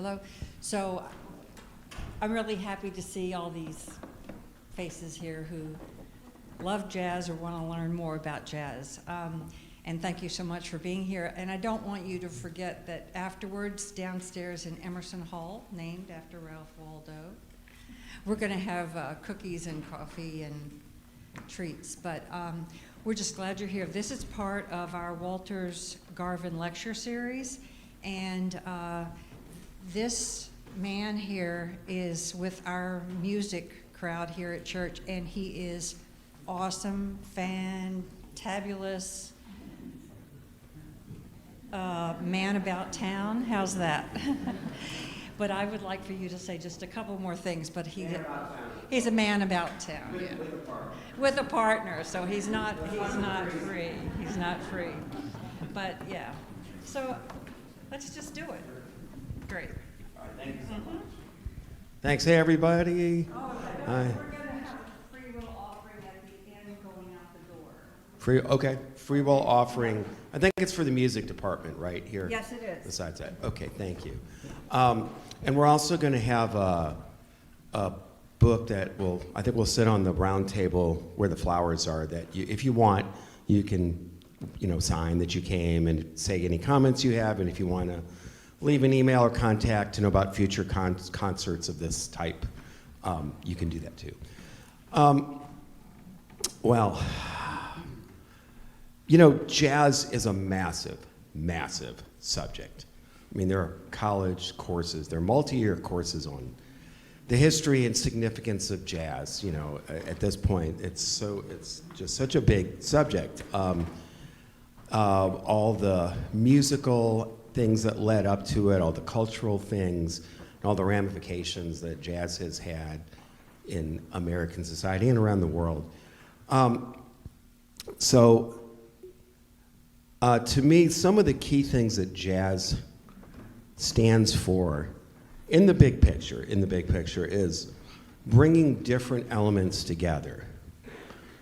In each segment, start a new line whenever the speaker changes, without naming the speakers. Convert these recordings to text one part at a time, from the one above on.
Hello. So I'm really happy to see all these faces here who love jazz or want to learn more about jazz. And thank you so much for being here. And I don't want you to forget that afterwards, downstairs in Emerson Hall, named after Ralph Waldo, we're going to have cookies and coffee and treats. But we're just glad you're here. This is part of our Walter's Garvin Lecture series. And this man here is with our music crowd here at church, and he is awesome, fantabulous, man about town. How's that? But I would like for you to say just a couple more things. But he's a man about town. Yeah. With a partner, so he's not free. He's not free. But yeah. So let's just do it. Great.
All right, thank you so much. Thanks, hey everybody.
Oh, okay.
Hi.
We're going to have a free will offering at the end going out the door.
Free will offering. I think it's for the music department right here.
Yes, it is.
Besides that, okay, thank you. And we're also going to have a book that I think will sit on the round table where the flowers are. That if you want, you can, sign that you came and say any comments you have, and if you want to leave an email or contact to know about future concerts of this type, you can do that too. Jazz is a massive, massive subject. I mean, there are college courses, there are multi-year courses on the history and significance of jazz. At this point, it's just such a big subject. All the musical things that led up to it, all the cultural things, and all the ramifications that jazz has had in American society and around the world. To me, some of the key things that jazz stands for in the big picture is bringing different elements together,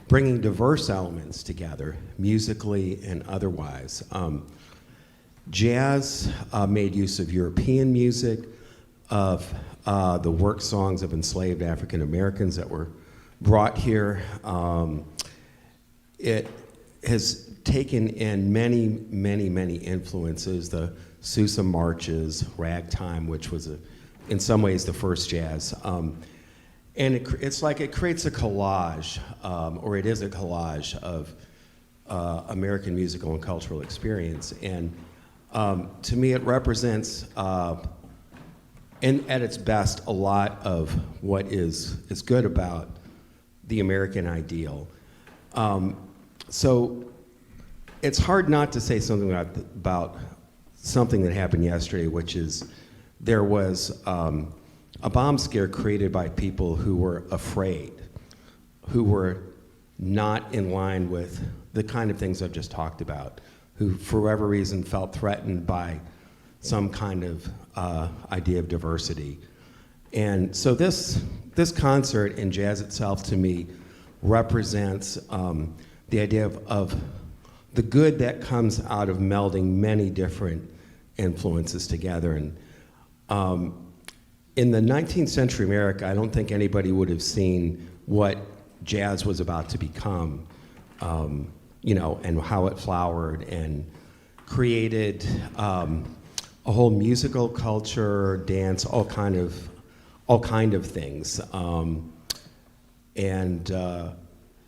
bringing diverse elements together, musically and otherwise. Jazz made use of European music, of the work songs of enslaved African Americans that were brought here. It has taken in many, many, many influences, the Sousa marches, ragtime, which was in some ways the first jazz. And it's like it creates a collage, or it is a collage of American musical and cultural experience. And to me, it represents, at its best, a lot of what is good about the American ideal. So it's hard not to say something about something that happened yesterday, which is there was a bomb scare created by people who were afraid, who were not in line with the kind of things I've just talked about, who for whatever reason felt threatened by some kind of idea of diversity. And so this concert and jazz itself to me represents the idea of the good that comes out of melding many different influences together. And in the 19th century America, I don't think anybody would have seen what jazz was about to become, and how it flowered and created a whole musical culture, dance, all kind of things.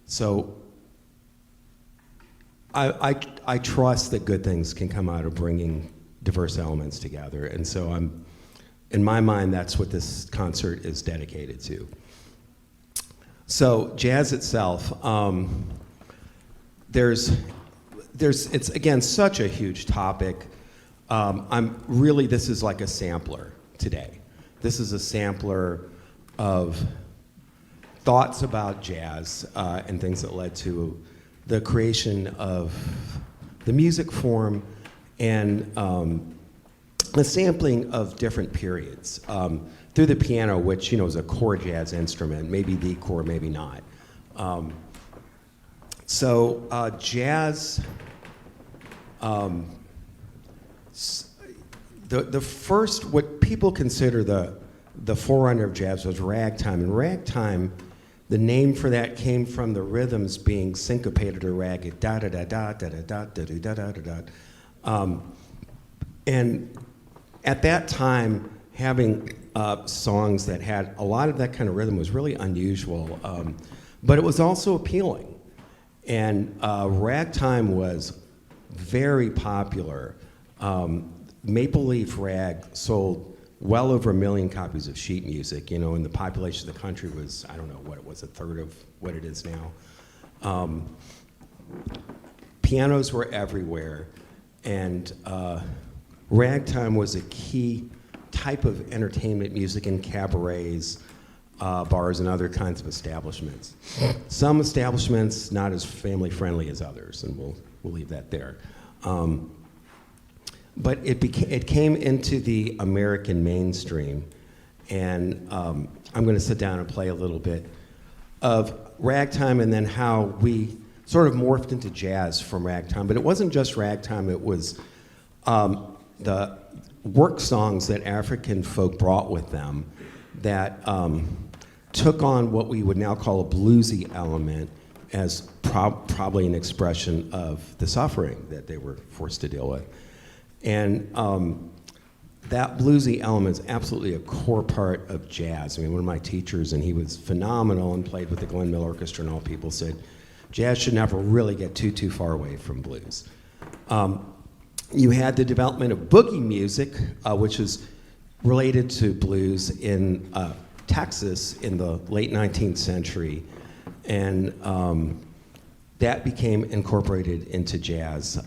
So I trust that good things can come out of bringing diverse elements together. And so in my mind, that's what this concert is dedicated to. So jazz itself, it's again such a huge topic. This is like a sampler today. This is a sampler of thoughts about jazz and things that led to the creation of the music form and the sampling of different periods through the piano, which is a core jazz instrument, maybe the core, maybe not. Jazz the first, what people consider the forerunner of jazz was ragtime. And ragtime, the name for that came from the rhythms being syncopated or ragged, da da da da da da da da da da da da. And at that time, having songs that had a lot of that kind of rhythm was really unusual, but it was also appealing. And ragtime was very popular. Maple Leaf Rag sold well over 1 million copies of sheet music, you know, and the population of the country was, I don't know what it was, a third of what it is now. Pianos were everywhere, and ragtime was a key type of entertainment music in cabarets, bars, and other kinds of establishments. Some establishments not as family friendly as others, and we'll leave that there. But it came into the American mainstream, and I'm going to sit down and play a little bit of ragtime and then how we sort of morphed into jazz from ragtime. But it wasn't just ragtime, it was the work songs that African folk brought with them that took on what we would now call a bluesy element as probably an expression of the suffering that they were forced to deal with. And that bluesy element is absolutely a core part of jazz. I mean, one of my teachers, and he was phenomenal and played with the Glenn Miller Orchestra and all, people said, jazz should never really get too far away from blues. You had the development of boogie music, which is related to blues in Texas in the late 19th century. And that became incorporated into jazz.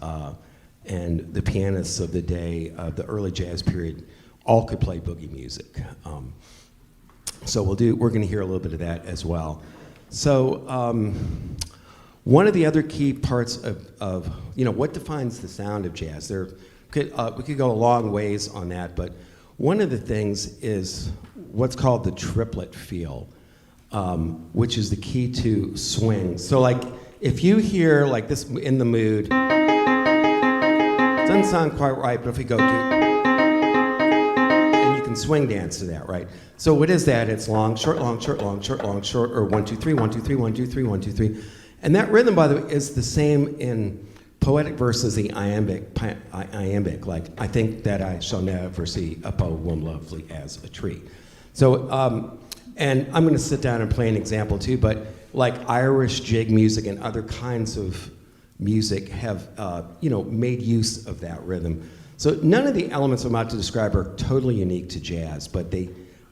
And the pianists of the day, the early jazz period, all could play boogie music. So we're going to hear a little bit of that as well. So one of the other key parts of what defines the sound of jazz, we could go a long ways on that, but one of the things is what's called the triplet feel, which is the key to swing. So like if you hear like this in the mood, doesn't sound quite right, but if we go to, and you can swing dance to that, right? So what is that? It's long, short, long, short, long, short, long, short, or 1, 2, 3, 1, 2, 3, 1, 2, 3, 1, 2, 3. And that rhythm, by the way, is the same in poetic verse as the iambic. Like, I think that I shall never see a poem lovely as a tree. So, and I'm going to sit down and play an example too, but like Irish jig music and other kinds of music have made use of that rhythm. So none of the elements I'm about to describe are totally unique to jazz, but they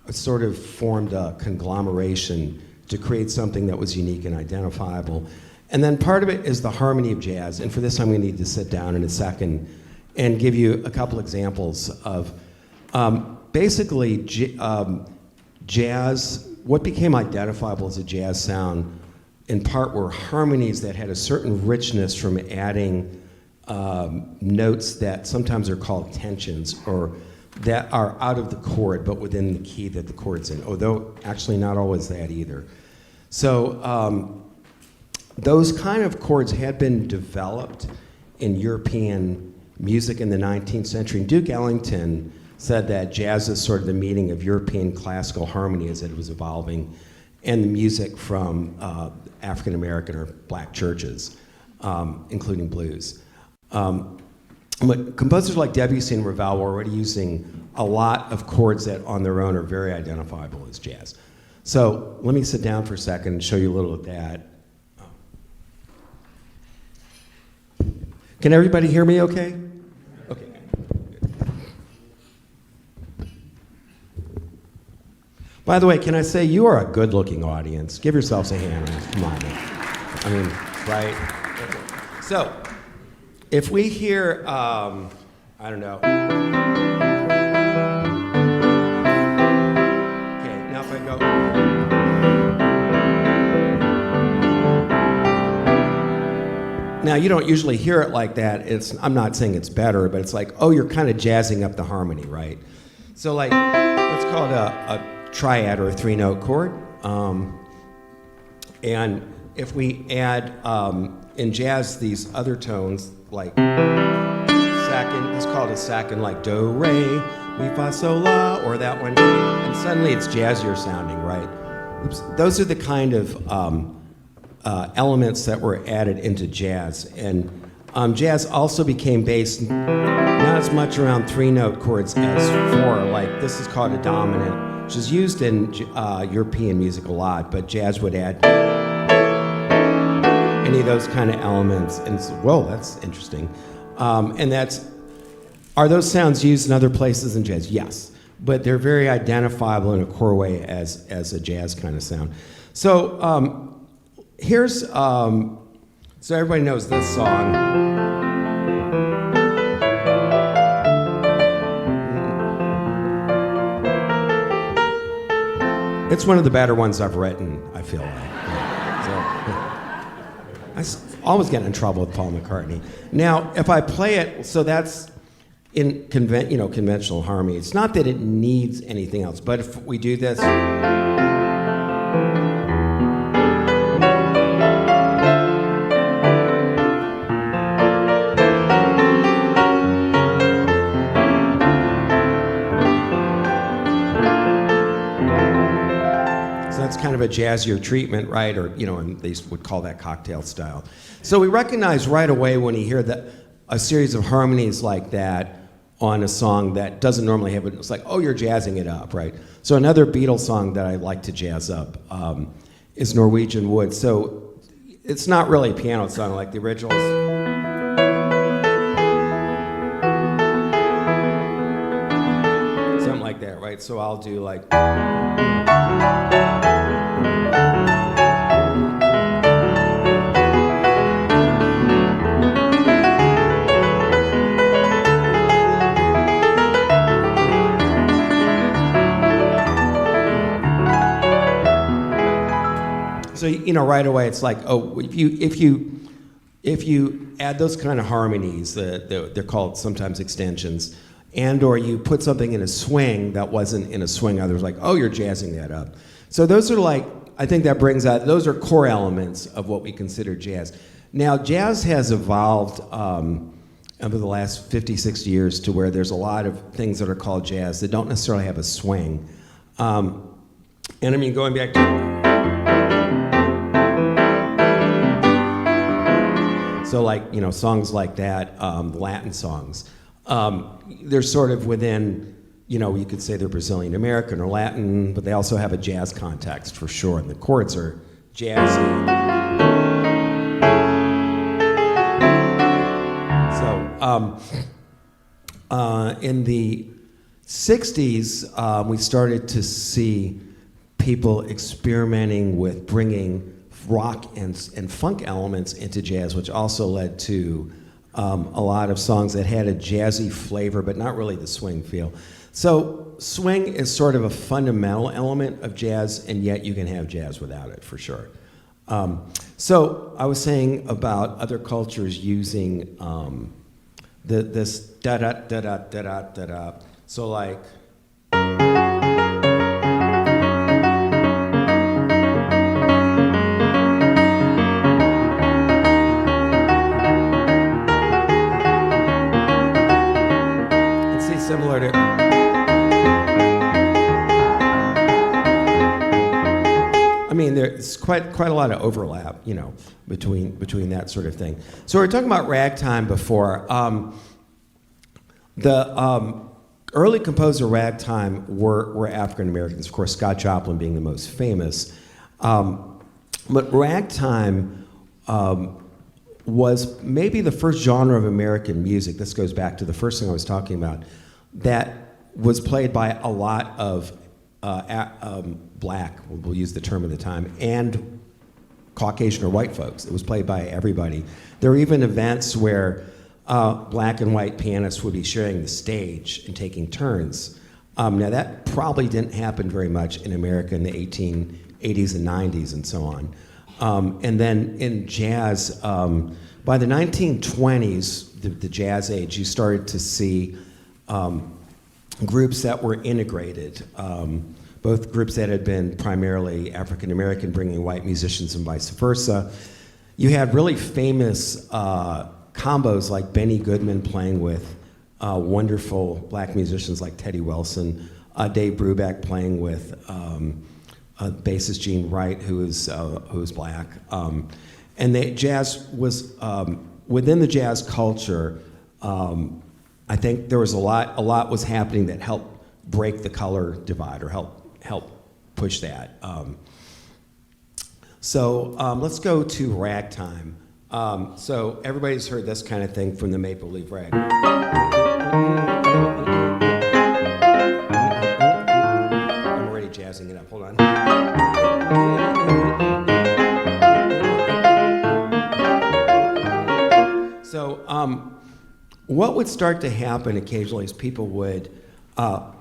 sort of formed a conglomeration to create something that was unique and identifiable. And then part of it is the harmony of jazz, and for this I'm going to need to sit down in a second and give you a couple examples of basically jazz. What became identifiable as a jazz sound in part were harmonies that had a certain richness from adding notes that sometimes are called tensions, or that are out of the chord but within the key that the chord's in, although actually not always that either. So those kind of chords had been developed in European music in the 19th century. Duke Ellington said that jazz is sort of the meeting of European classical harmony as it was evolving and the music from African American or black churches, including blues. But composers like Debussy and Ravel were already using a lot of chords that on their own are very identifiable as jazz. So let me sit down for a second and show you a little of that. Can everybody hear me okay? Okay. By the way, can I say you are a good-looking audience? Give yourselves a hand. Come on, man. I mean, right? So, if we hear, I don't know. Okay, now if I go. Now, you don't usually hear it like that. I'm not saying it's better, but it's like, oh, you're kind of jazzing up the harmony, right? So, like, let's call it a triad or a three-note chord. And if we add, in jazz, these other tones, like 7/8, second. It's called a second, like do, re, mi, fa, sol, la, or that one. And suddenly it's jazzier sounding, right? Oops. Those are the kind of elements that were added into jazz. And jazz also became based not as much around 3-note chords as 4. Like this is called a dominant, which is used in European music a lot, but jazz would add any of those kind of elements. And so, whoa, that's interesting. And are those sounds used in other places in jazz? Yes, but they're very identifiable in a core way as a jazz kind of sound. So here's, so everybody knows this song. It's one of the better ones I've written, I feel like. I always get in trouble with Paul McCartney. Now, if I play it, so that's in conventional harmony. It's not that it needs anything else, but if we do this. Kind of a jazzier treatment, right? Or, and they would call that cocktail style. So we recognize right away when you hear a series of harmonies like that on a song that doesn't normally have it. It's like, oh, you're jazzing it up, right? So another Beatles song that I like to jazz up is Norwegian Wood. So it's not really a piano song like the originals. Something like that, right? So I'll do like... So right away it's like, oh, if you add those kind of harmonies, they're called sometimes extensions, and/or you put something in a swing that wasn't in a swing, others like, oh, you're jazzing that up. So those are like, I think that brings out, those are core elements of what we consider jazz. Now, jazz has evolved over the last 50, 60 years to where there's a lot of things that are called jazz that don't necessarily have a swing. And I mean, going back to... So like, songs like that, Latin songs, they're sort of within, you could say they're Brazilian American or Latin, but they also have a jazz context for sure, and the chords are jazzy. So in the 60s, we started to see people experimenting with bringing rock and funk elements into jazz, which also led to a lot of songs that had a jazzy flavor, but not really the swing feel. So swing is sort of a fundamental element of jazz, and yet you can have jazz without it, for sure. So I was saying about other cultures using this da-da-da-da-da-da-da. So like... Similar to, I mean, there's quite a lot of overlap, between that sort of thing. So we were talking about ragtime before. The early composers of ragtime were African Americans, of course, Scott Joplin being the most famous. But ragtime was maybe the first genre of American music. This goes back to the first thing I was talking about, that was played by a lot of black, we'll use the term of the time, and Caucasian or white folks. It was played by everybody. There were even events where black and white pianists would be sharing the stage and taking turns. Now that probably didn't happen very much in America in the 1880s and 90s and so on. And then in jazz, by the 1920s, the jazz age, you started to see groups that were integrated, both groups that had been primarily African American bringing white musicians and vice versa. You had really famous combos like Benny Goodman playing with wonderful black musicians like Teddy Wilson, Dave Brubeck playing with bassist Gene Wright, who is black. And jazz was, within the jazz culture, I think there was a lot was happening that helped break the color divide or help push that. Let's go to ragtime. So everybody's heard this kind of thing from the Maple Leaf Rag. I'm already jazzing it up, hold on. So what would start to happen occasionally is people would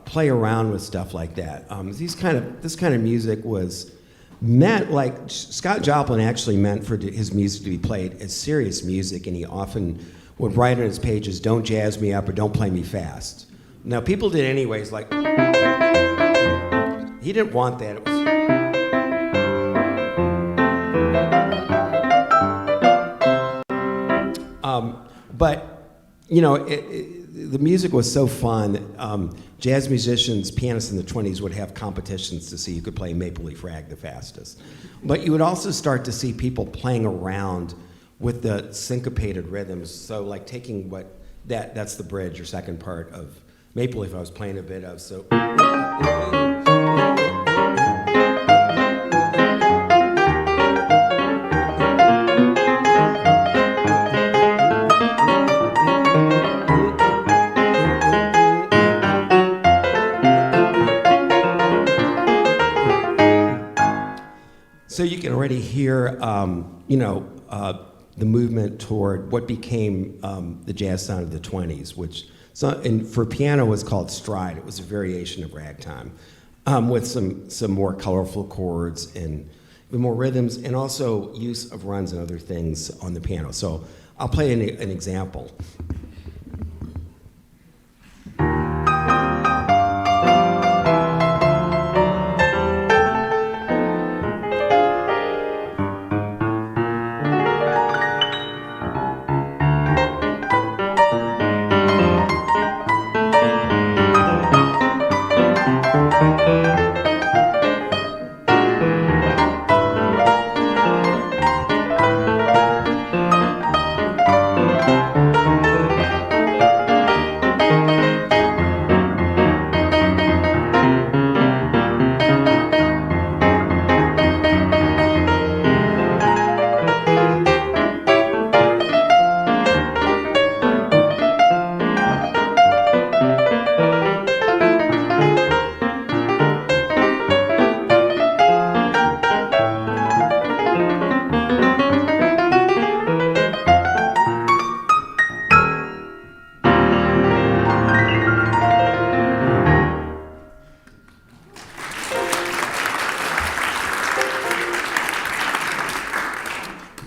play around with stuff like that. This kind of music was meant, like Scott Joplin actually meant for his music to be played as serious music, and he often would write on his pages, "Don't jazz me up" or "Don't play me fast." Now people did anyways, like he didn't want that. It was, but you know, the music was so fun that jazz musicians, pianists in the 20s would have competitions to see who could play Maple Leaf Rag the fastest. But you would also start to see people playing around with the syncopated rhythms. So like taking that's the bridge or second part of Maple Leaf I was playing a bit of. So. So you can already hear, the movement toward what became the jazz sound of the 20s, which for piano was called stride. It was a variation of ragtime with some more colorful chords and more rhythms, and also use of runs and other things on the piano. So I'll play an example.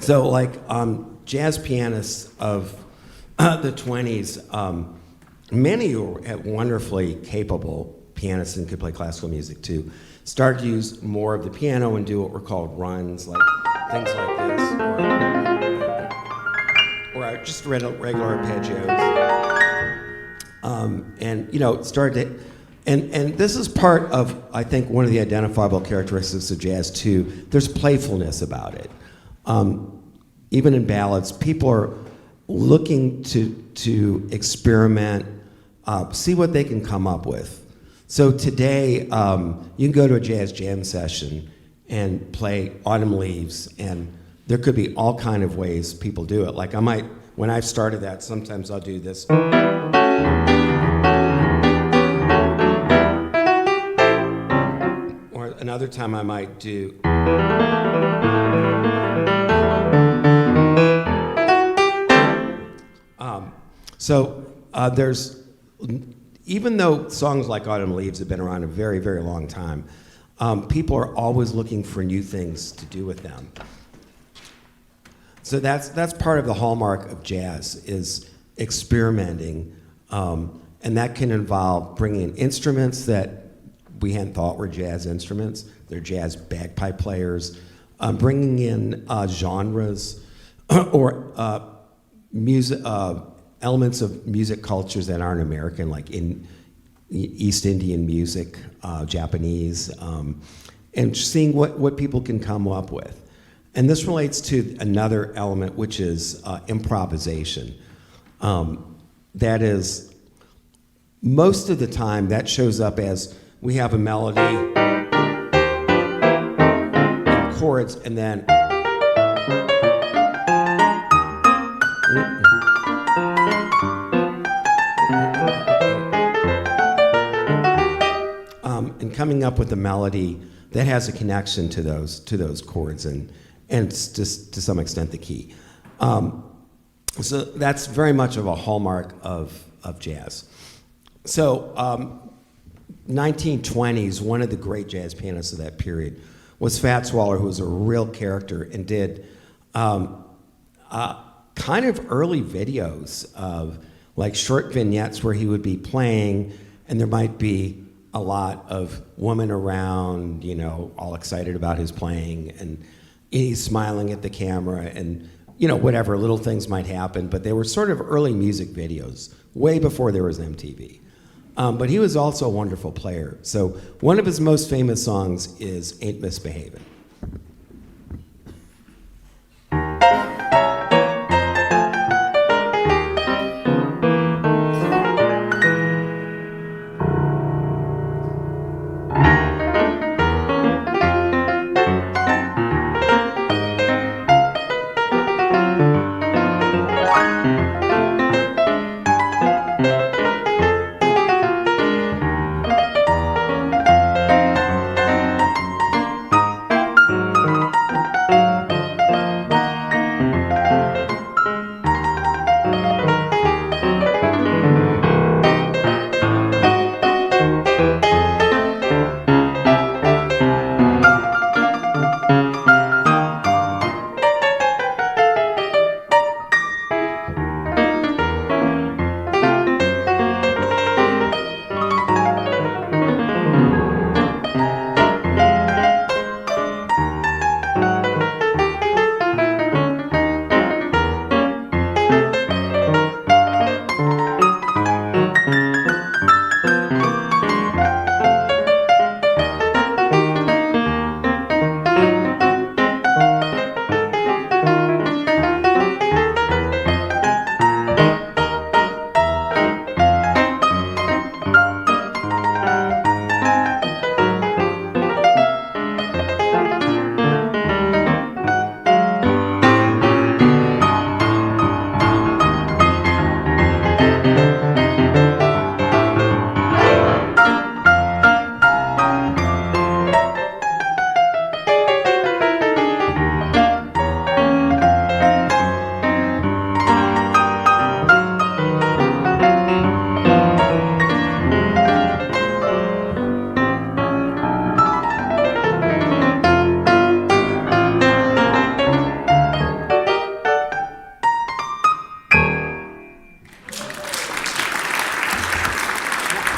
So like jazz pianists of the 20s, many who were wonderfully capable pianists and could play classical music too, started to use more of the piano and do what were called runs, like things like this, or just regular arpeggios. And you know, started to, and this is part of, I think, one of the identifiable characteristics of jazz too. There's playfulness about it. Even in ballads, people are looking to experiment, see what they can come up with. So today, you can go to a jazz jam session and play Autumn Leaves, and there could be all kind of ways people do it. Like when I've started that, sometimes I'll do this. Or another time I might do. There's, even though songs like Autumn Leaves have been around a very, very long time, people are always looking for new things to do with them. So that's part of the hallmark of jazz, is experimenting, and that can involve bringing in instruments that we hadn't thought were jazz instruments. They're jazz bagpipe players, bringing in genres or music. elements of music cultures that aren't American, like in East Indian music, Japanese, and seeing what people can come up with. And this relates to another element, which is improvisation. That is, most of the time, that shows up as we have a melody and chords, and then and coming up with a melody that has a connection to those chords and just to some extent the key. So that's very much of a hallmark of jazz. So 1920s, one of the great jazz pianists of that period was Fats Waller, who was a real character and did kind of early videos of like short vignettes where he would be playing and there might be a lot of women around, you know, all excited about his playing, and he's smiling at the camera, and you know, whatever little things might happen. But they were sort of early music videos, way before there was MTV. But he was also a wonderful player. So one of his most famous songs is "Ain't Misbehavin'."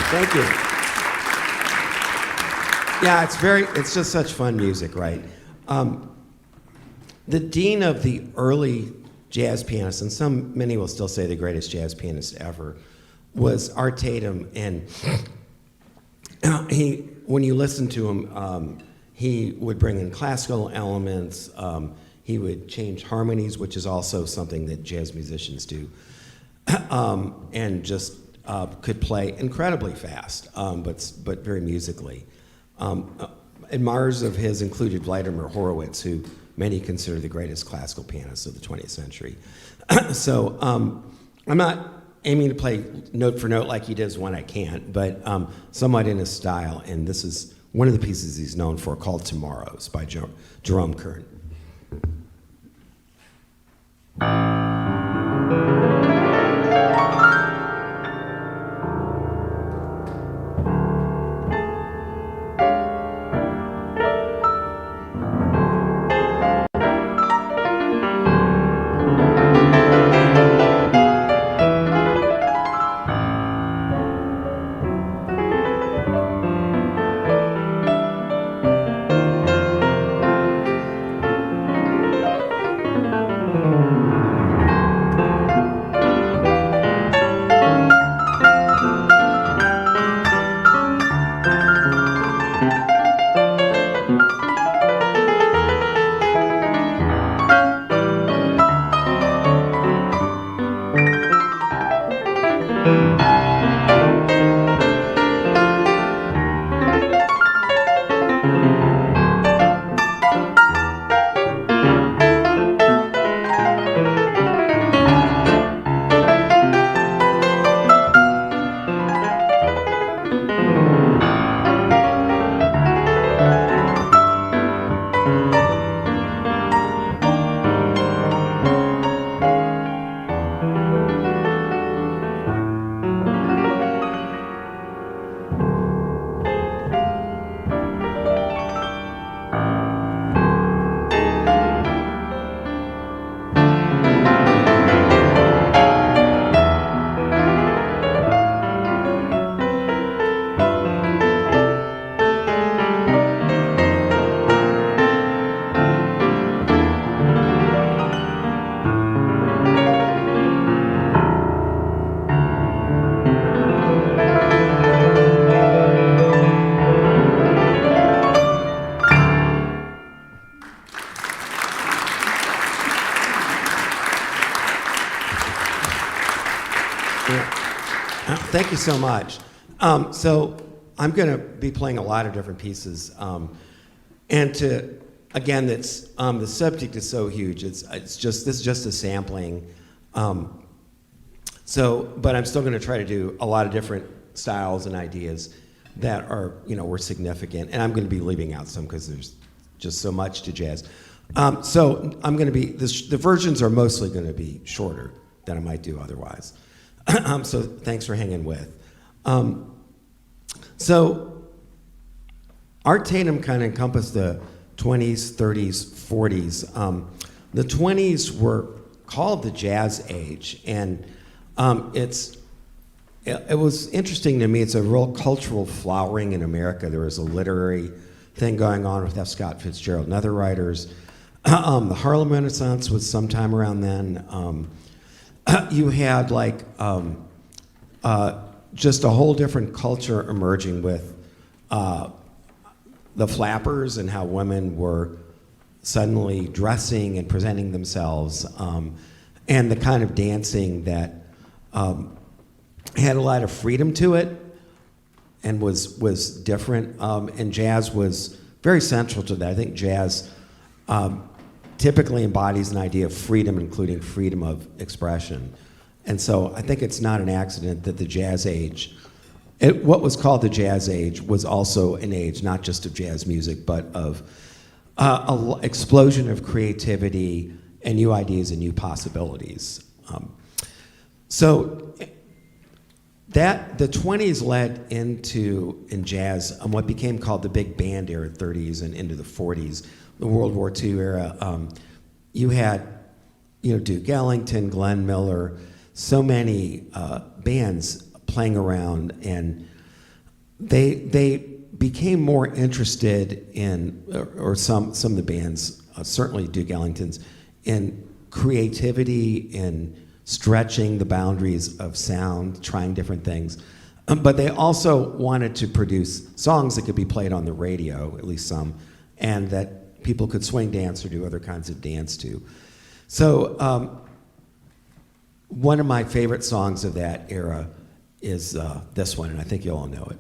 Thank you. Yeah, it's just such fun music, right? The dean of the early jazz pianists, and many will still say the greatest jazz pianist ever, was Art Tatum, and when you listen to him, he would bring in classical elements, he would change harmonies, which is also something that jazz musicians do, and just could play incredibly fast, but very musically. Admirers of his included Vladimir Horowitz, who many consider the greatest classical pianist of the 20th century. So I'm not aiming to play note for note like he does when I can't, but somewhat in his style, and this is one of the pieces he's known for, called Tomorrows by Jerome Kern. Thank you so much. So I'm going to be playing a lot of different pieces, and again, that's the subject is so huge. This is just a sampling. But I'm still going to try to do a lot of different styles and ideas that were significant, and I'm going to be leaving out some because there's just so much to jazz. So I'm going to be the versions are mostly going to be shorter than I might do otherwise. So thanks for hanging with. So Art Tatum kind of encompassed the 20s, 30s, 40s. The 20s were called the Jazz Age, and it was interesting to me. It's a real cultural flowering in America. There was a literary thing going on with F. Scott Fitzgerald and other writers. The Harlem Renaissance was sometime around then. You had just a whole different culture emerging with the flappers and how women were suddenly dressing and presenting themselves, and the kind of dancing that had a lot of freedom to it and was different. And jazz was very central to that. I think jazz typically embodies an idea of freedom, including freedom of expression. And so I think it's not an accident that the Jazz Age, what was called the Jazz Age, was also an age not just of jazz music, but of an explosion of creativity and new ideas and new possibilities. So the 20s led into, in jazz, what became called the big band era, 30s and into the 40s, the World War II era. You had, Duke Ellington, Glenn Miller, so many bands playing around, and they became more interested in, or some of the bands, certainly Duke Ellington's, in creativity, in stretching the boundaries of sound, trying different things. But they also wanted to produce songs that could be played on the radio, at least some, and that people could swing dance or do other kinds of dance to. So one of my favorite songs of that era is this one, and I think you all know it.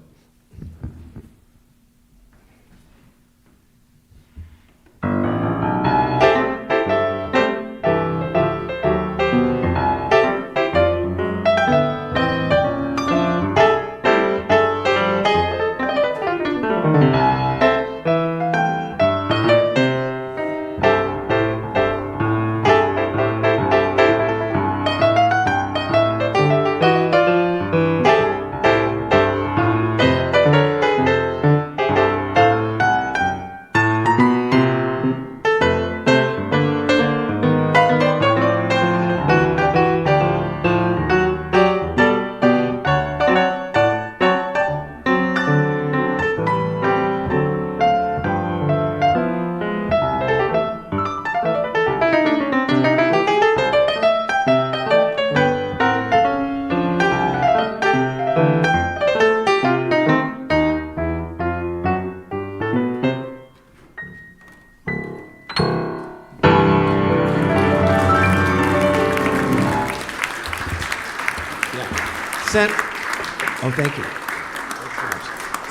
Oh, thank you.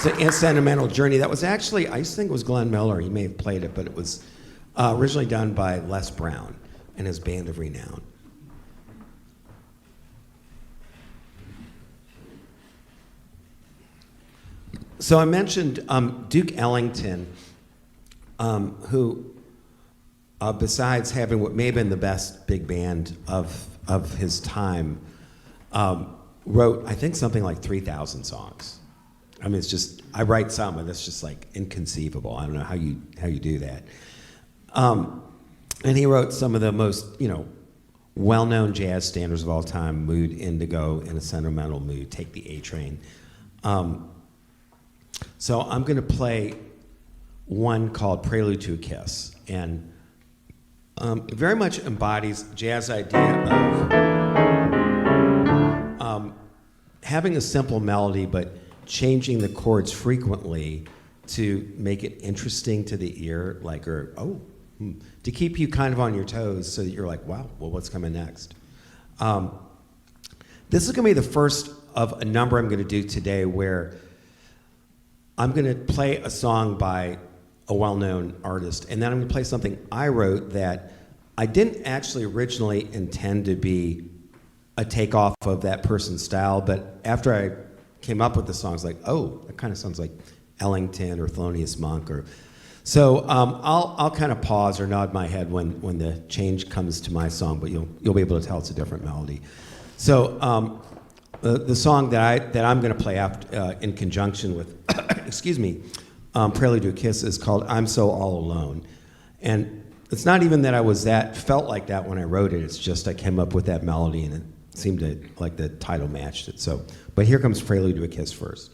It's a Sentimental Journey. That was actually, I used to think it was Glenn Miller. He may have played it, but it was originally done by Les Brown and his Band of Renown. So I mentioned Duke Ellington, who, besides having what may have been the best big band of his time, wrote, I think, something like 3,000 songs. I mean, it's just, I write some, and it's just like inconceivable. I don't know how you do that. And he wrote some of the most, well-known jazz standards of all time: Mood, Indigo, In a Sentimental Mood, Take the A Train. So I'm going to play one called Prelude to a Kiss, and it very much embodies jazz idea of having a simple melody, but changing the chords frequently to make it interesting to the ear, to keep you kind of on your toes so that you're like, wow, well, what's coming next? This is going to be the first of a number I'm going to do today where I'm going to play a song by a well-known artist, and then I'm going to play something I wrote that I didn't actually originally intend to be a takeoff of that person's style, but after I came up with the song, I was like, oh, that kind of sounds like Ellington or Thelonious Monk. So I'll kind of pause or nod my head when the change comes to my song, but you'll be able to tell it's a different melody. So the song that I'm going to play in conjunction with, excuse me, Prelude to a Kiss is called "I'm So All Alone," and it's not even that I felt like that when I wrote it. It's just I came up with that melody and it seemed to like the title matched it. So, but here comes Prelude to a Kiss first.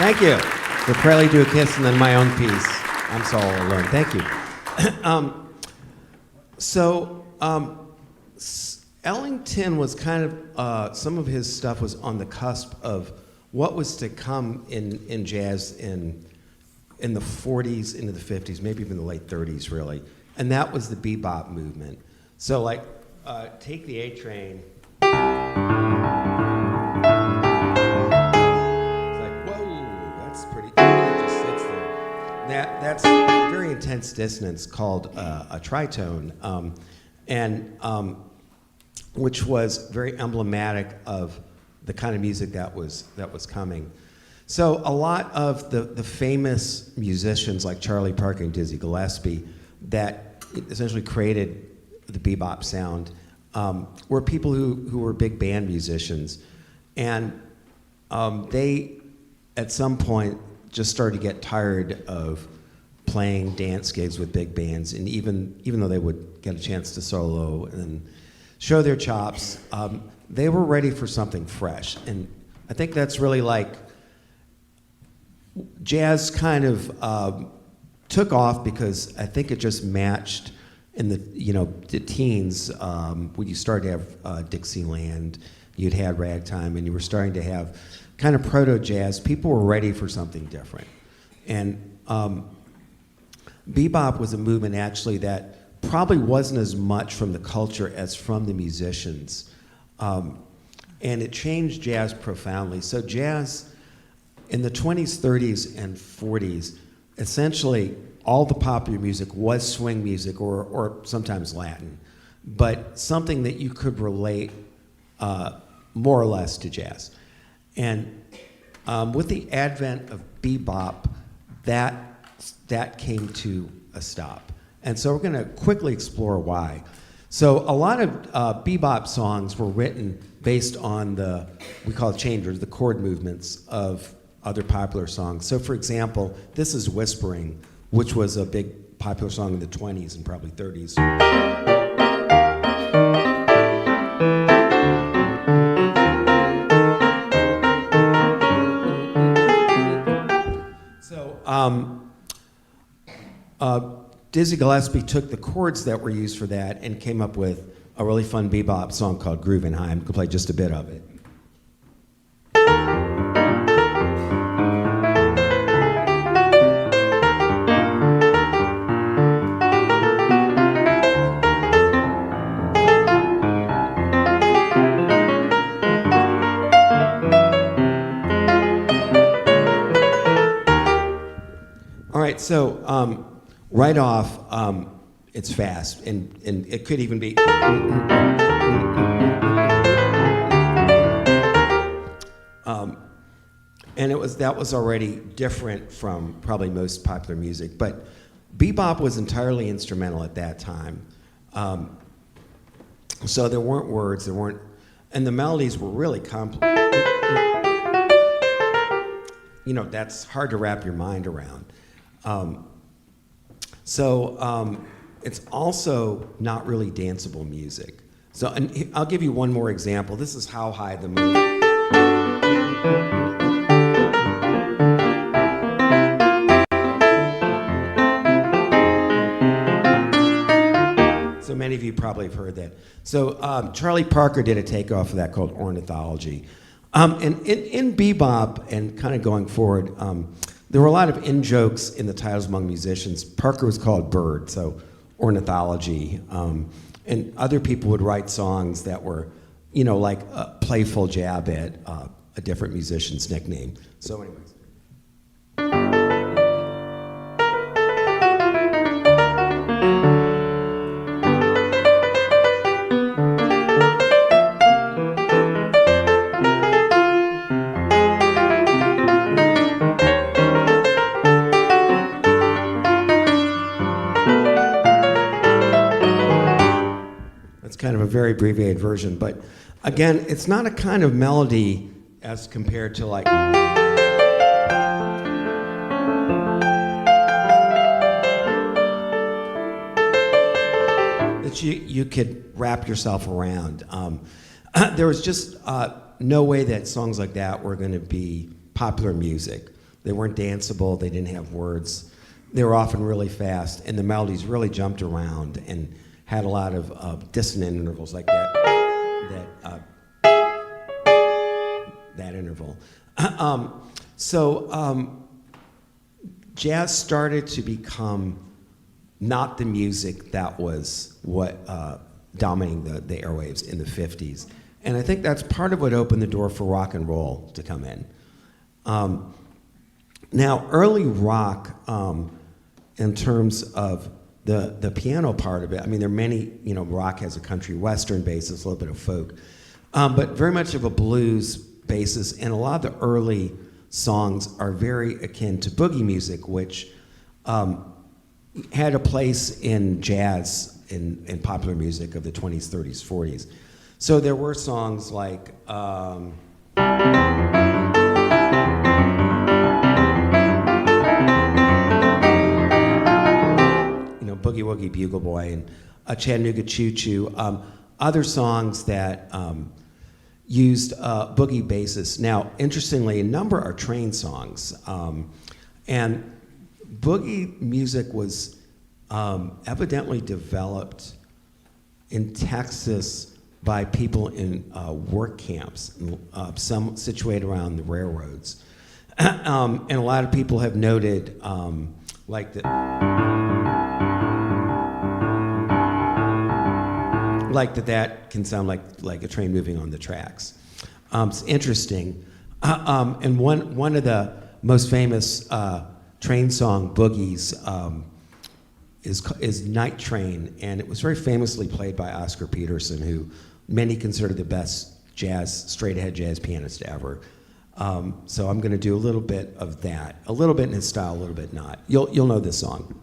Thank you. The Prelude to a Kiss and then my own piece, I'm So All Alone. Thank you. Ellington was kind of, some of his stuff was on the cusp of what was to come in jazz in the 40s into the 50s, maybe even the late 30s, really. And that was the bebop movement. So, like, take the A Train. That's a very intense dissonance called a tritone, and which was very emblematic of the kind of music that was coming. So a lot of the famous musicians like Charlie Parker and Dizzy Gillespie that essentially created the bebop sound were people who were big band musicians. And they, at some point, just started to get tired of playing dance gigs with big bands. And even though they would get a chance to solo and show their chops, they were ready for something fresh. And I think that's really like jazz kind of took off because I think it just matched in the teens when you started to have Dixieland, you'd had ragtime, and you were starting to have kind of proto-jazz. People were ready for something different. And bebop was a movement actually that probably wasn't as much from the culture as from the musicians. And it changed jazz profoundly. So jazz in the 20s, 30s, and 40s, essentially all the popular music was swing music or sometimes Latin, but something that you could relate more or less to jazz. And with the advent of bebop, that came to a stop. And so we're gonna quickly explore why. So a lot of bebop songs were written based on we call it changers, the chord movements of other popular songs. So for example, this is Whispering, which was a big popular song in the 20s and probably 30s. Dizzy Gillespie took the chords that were used for that and came up with a really fun bebop song called Groovin' High. I'm going to play just a bit of it. All right, so right off, it's fast, and it could even be. And that was already different from probably most popular music, but bebop was entirely instrumental at that time. So there weren't words, and the melodies were really complex. That's hard to wrap your mind around. It's also not really danceable music. So and I'll give you one more example. This is How High the Moon. So many of you probably have heard that. So Charlie Parker did a takeoff of that called Ornithology. And in bebop and kind of going forward, there were a lot of in-jokes in the titles among musicians. Parker was called Bird, so Ornithology. And other people would write songs that were, like a playful jab at a different musician's nickname. So anyways. Kind of a very abbreviated version, but again, it's not a kind of melody as compared to like that you could wrap yourself around. There was just no way that songs like that were going to be popular music. They weren't danceable, they didn't have words, they were often really fast, and the melodies really jumped around and had a lot of dissonant intervals like that interval. Jazz started to become not the music that was what dominating the airwaves in the 50s. And I think that's part of what opened the door for rock and roll to come in. Now, early rock, in terms of the piano part of it. I mean, there are many, rock has a country western basis, a little bit of folk, but very much of a blues basis, and a lot of the early songs are very akin to boogie music, which had a place in jazz in popular music of the 20s, 30s, 40s. So there were songs like Boogie Woogie Bugle Boy and Chattanooga Choo Choo, other songs that used boogie basis. Now, interestingly, a number are train songs. And boogie music was evidently developed in Texas by people in work camps, some situated around the railroads. And a lot of people have noted, like that can sound like a train moving on the tracks. It's interesting. And one of the most famous train song boogies is Night Train, and it was very famously played by Oscar Peterson, who many consider the best straight ahead jazz pianist ever. So I'm going to do a little bit of that, a little bit in his style, a little bit not. You'll know this song.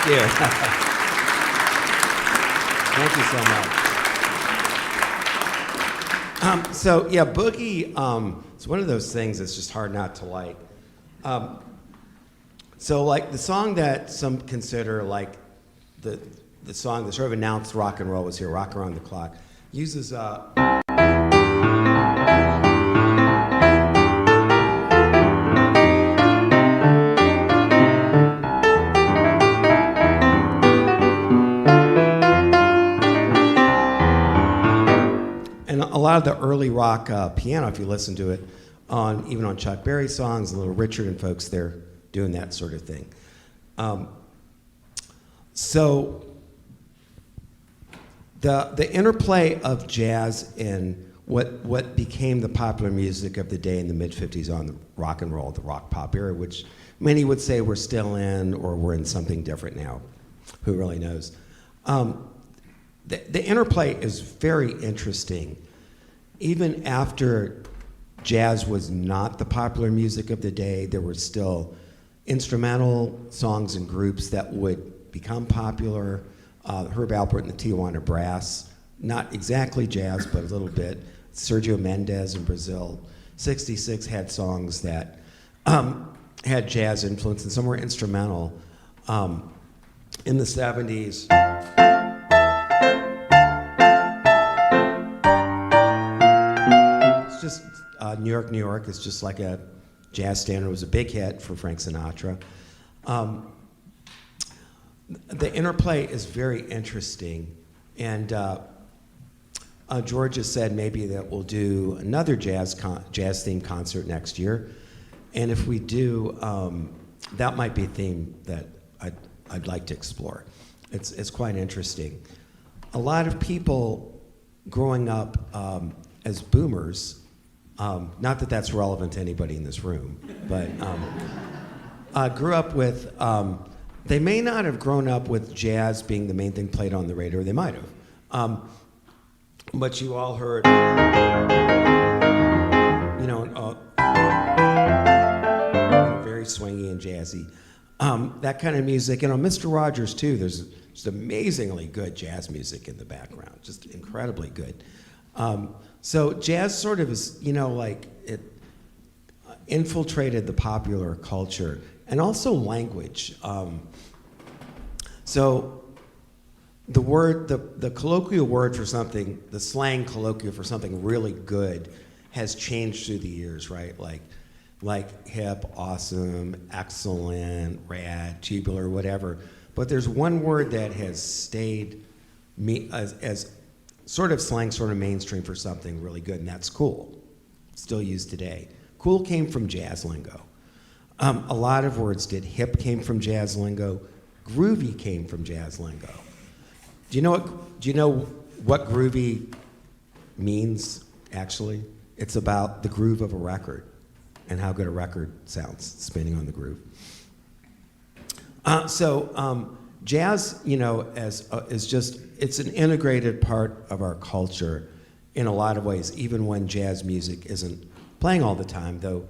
Thank you. Thank you so much. So yeah, boogie, it's one of those things that's just hard not to like. So like the song that some consider like the song that sort of announced rock and roll was here, Rock Around the Clock, uses and a lot of the early rock piano, if you listen to it, even on Chuck Berry songs, Little Richard and folks, they're doing that sort of thing. So the interplay of jazz and what became the popular music of the day in the mid-50s on the rock and roll, the rock pop era, which many would say we're still in or we're in something different now. Who really knows? The interplay is very interesting. Even after jazz was not the popular music of the day, there were still instrumental songs and groups that would become popular. Herb Alpert and the Tijuana Brass, not exactly jazz, but a little bit. Sergio Mendes in Brazil. 66 had songs that had jazz influence, and some were instrumental. In the 70s, it's just New York, New York is just like a jazz standard. It was a big hit for Frank Sinatra. The interplay is very interesting, and George has said maybe that we'll do another jazz-themed concert next year, and if we do, that might be a theme that I'd like to explore. It's quite interesting. A lot of people growing up as boomers, not that that's relevant to anybody in this room, but grew up with, they may not have grown up with jazz being the main thing played on the radio, they might have. But you all heard, very swingy and jazzy. That kind of music, and on Mr. Rogers too, there's just amazingly good jazz music in the background, just incredibly good. So jazz sort of is, like it infiltrated the popular culture and also language. So the word, the colloquial word for something, the slang colloquial for something really good has changed through the years, right? Like hip, awesome, excellent, rad, tubular, whatever. But there's one word that has stayed as sort of slang, sort of mainstream for something really good, and that's cool. Still used today. Cool came from jazz lingo. A lot of words did. Hip came from jazz lingo. Groovy came from jazz lingo. Do you know what groovy means, actually? It's about the groove of a record and how good a record sounds spinning on the groove. Jazz, is just, it's an integrated part of our culture in a lot of ways, even when jazz music isn't playing all the time, though.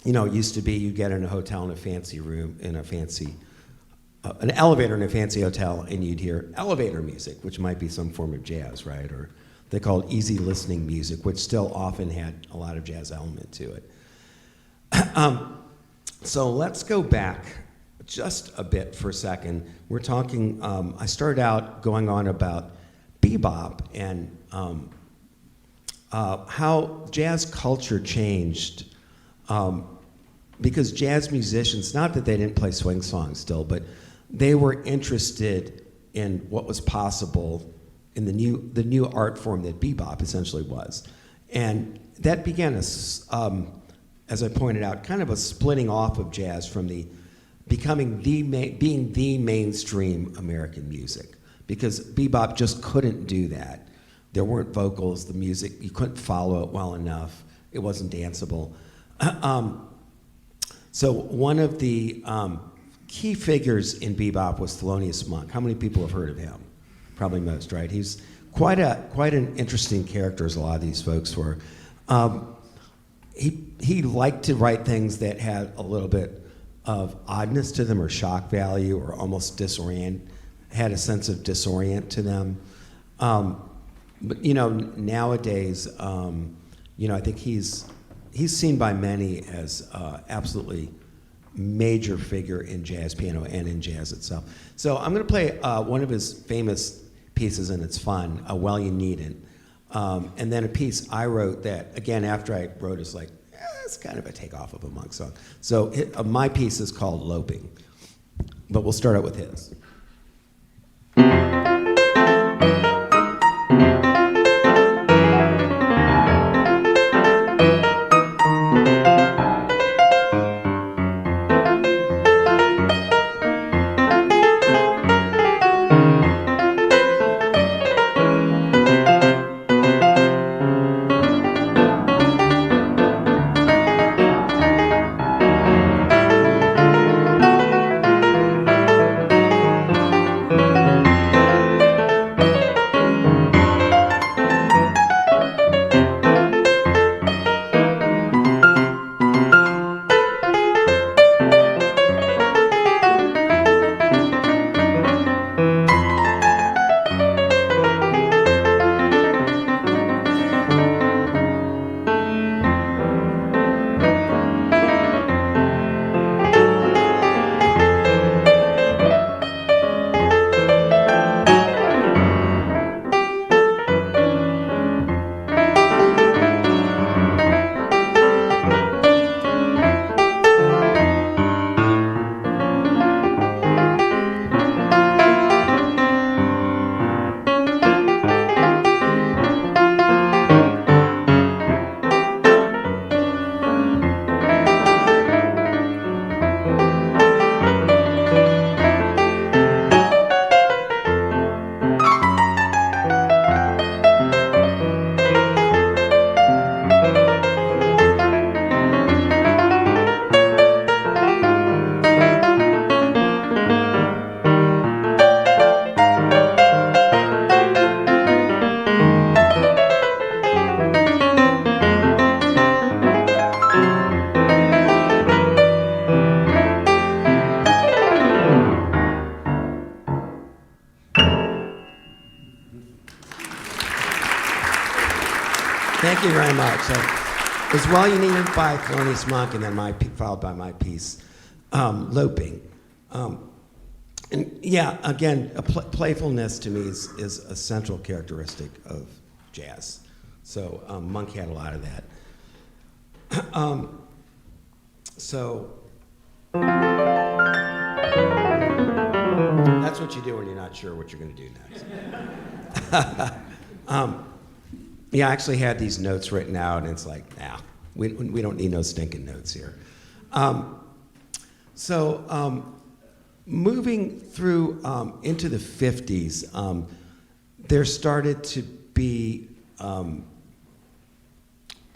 It used to be you'd get in a hotel in a fancy room, in a fancy, an elevator in a fancy hotel, and you'd hear elevator music, which might be some form of jazz, right? Or they call it easy listening music, which still often had a lot of jazz element to it. So let's go back just a bit for a second. We're talking, I started out going on about bebop and how jazz culture changed, because jazz musicians, not that they didn't play swing songs still, but they were interested in what was possible in the new art form that bebop essentially was. And that began as I pointed out, kind of a splitting off of jazz from being the mainstream American music, because bebop just couldn't do that. There weren't vocals, the music, you couldn't follow it well enough, it wasn't danceable. So one of the key figures in bebop was Thelonious Monk. How many people have heard of him? Probably most, right? He's quite an interesting character, as a lot of these folks were. He liked to write things that had a little bit of oddness to them or shock value or almost had a sense of disorient to them. But nowadays, I think he's seen by many as absolutely major figure in jazz piano and in jazz itself. So I'm going to play one of his famous pieces, and it's fun, Well You Needn't. And then a piece I wrote that, again, after I wrote, is like, it's kind of a takeoff of a Monk song. So my piece is called Loping, but we'll start out with his. Thank you very much. It was Well You Needn't by Thelonious Monk, and then followed by my piece, Loping. And yeah, again, playfulness to me is a central characteristic of jazz. So Monk had a lot of that. So that's what you do when you're not sure what you're going to do next. Yeah, I actually had these notes written out, and it's like, nah, we don't need no stinking notes here. Moving through into the 50s, there started to be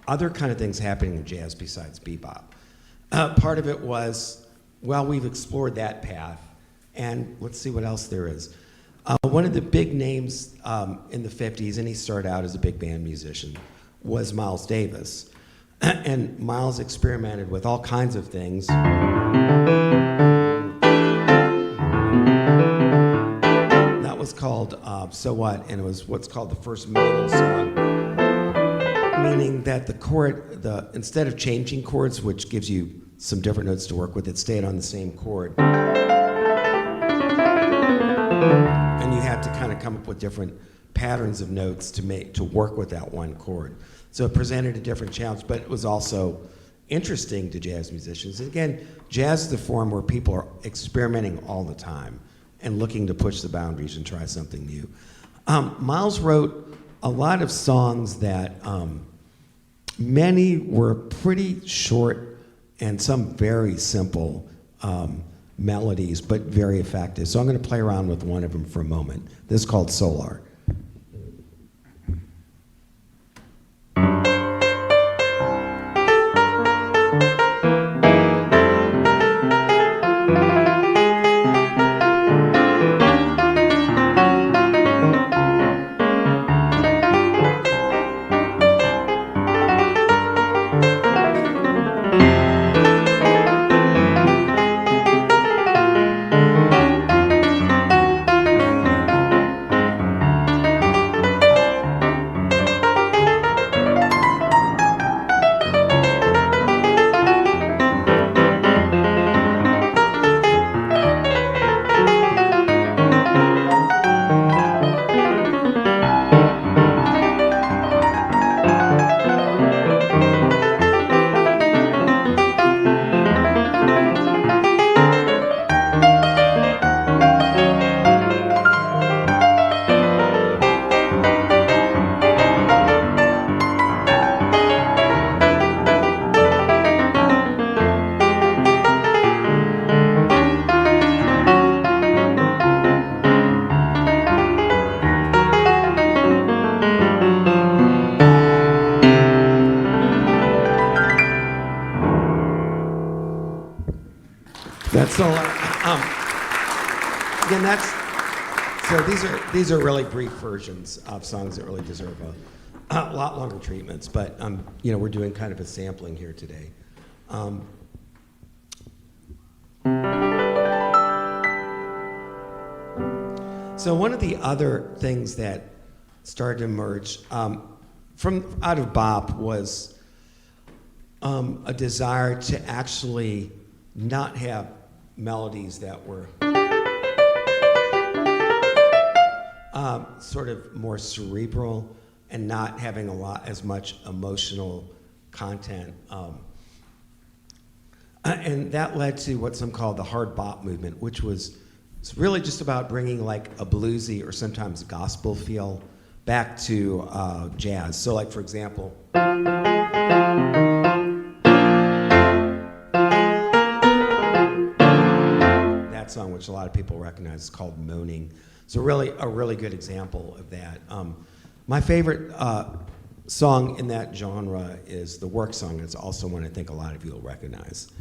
other kind of things happening in jazz besides bebop. Part of it was, well, we've explored that path, and let's see what else there is. One of the big names in the 50s, and he started out as a big band musician, was Miles Davis. And Miles experimented with all kinds of things. That was called So What, and it was what's called the first modal song, meaning that the chord, instead of changing chords, which gives you some different notes to work with, it stayed on the same chord. And you had to kind of come up with different patterns of notes to work with that one chord. So it presented a different challenge, but it was also interesting to jazz musicians. And again, jazz is the form where people are experimenting all the time and looking to push the boundaries and try something new. Miles wrote a lot of songs that many were pretty short and some very simple melodies, but very effective. So I'm going to play around with one of them for a moment. This is called Solar. That's all. Again, these are really brief versions of songs that really deserve a lot longer treatments. But we're doing kind of a sampling here today. So one of the other things that started to emerge from out of bop was a desire to actually not have melodies that were sort of more cerebral and not having as much emotional content. And that led to what some call the hard bop movement, which was really just about bringing like a bluesy or sometimes gospel feel back to jazz. So like, for example, that song, which a lot of people recognize, is called Moaning. So really, a really good example of that. My favorite song in that genre is the work song. It's also one I think a lot of you will recognize.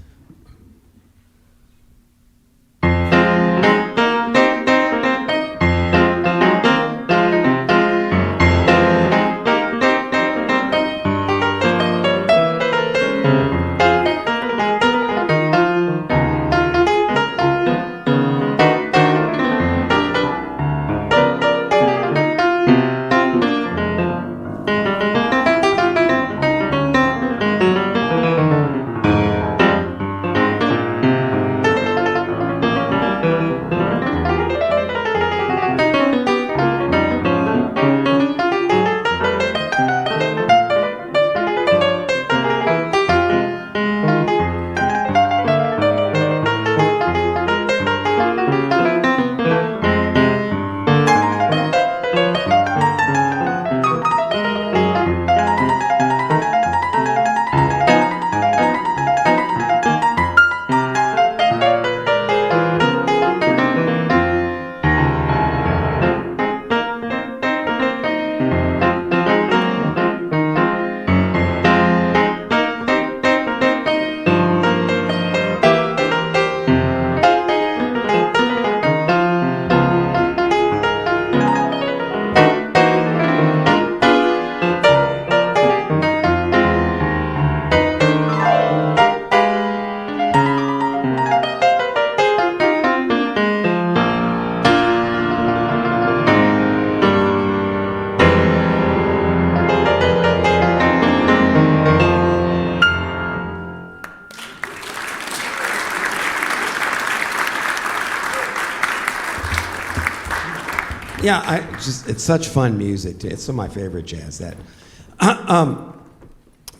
Yeah, it's such fun music. It's some of my favorite jazz.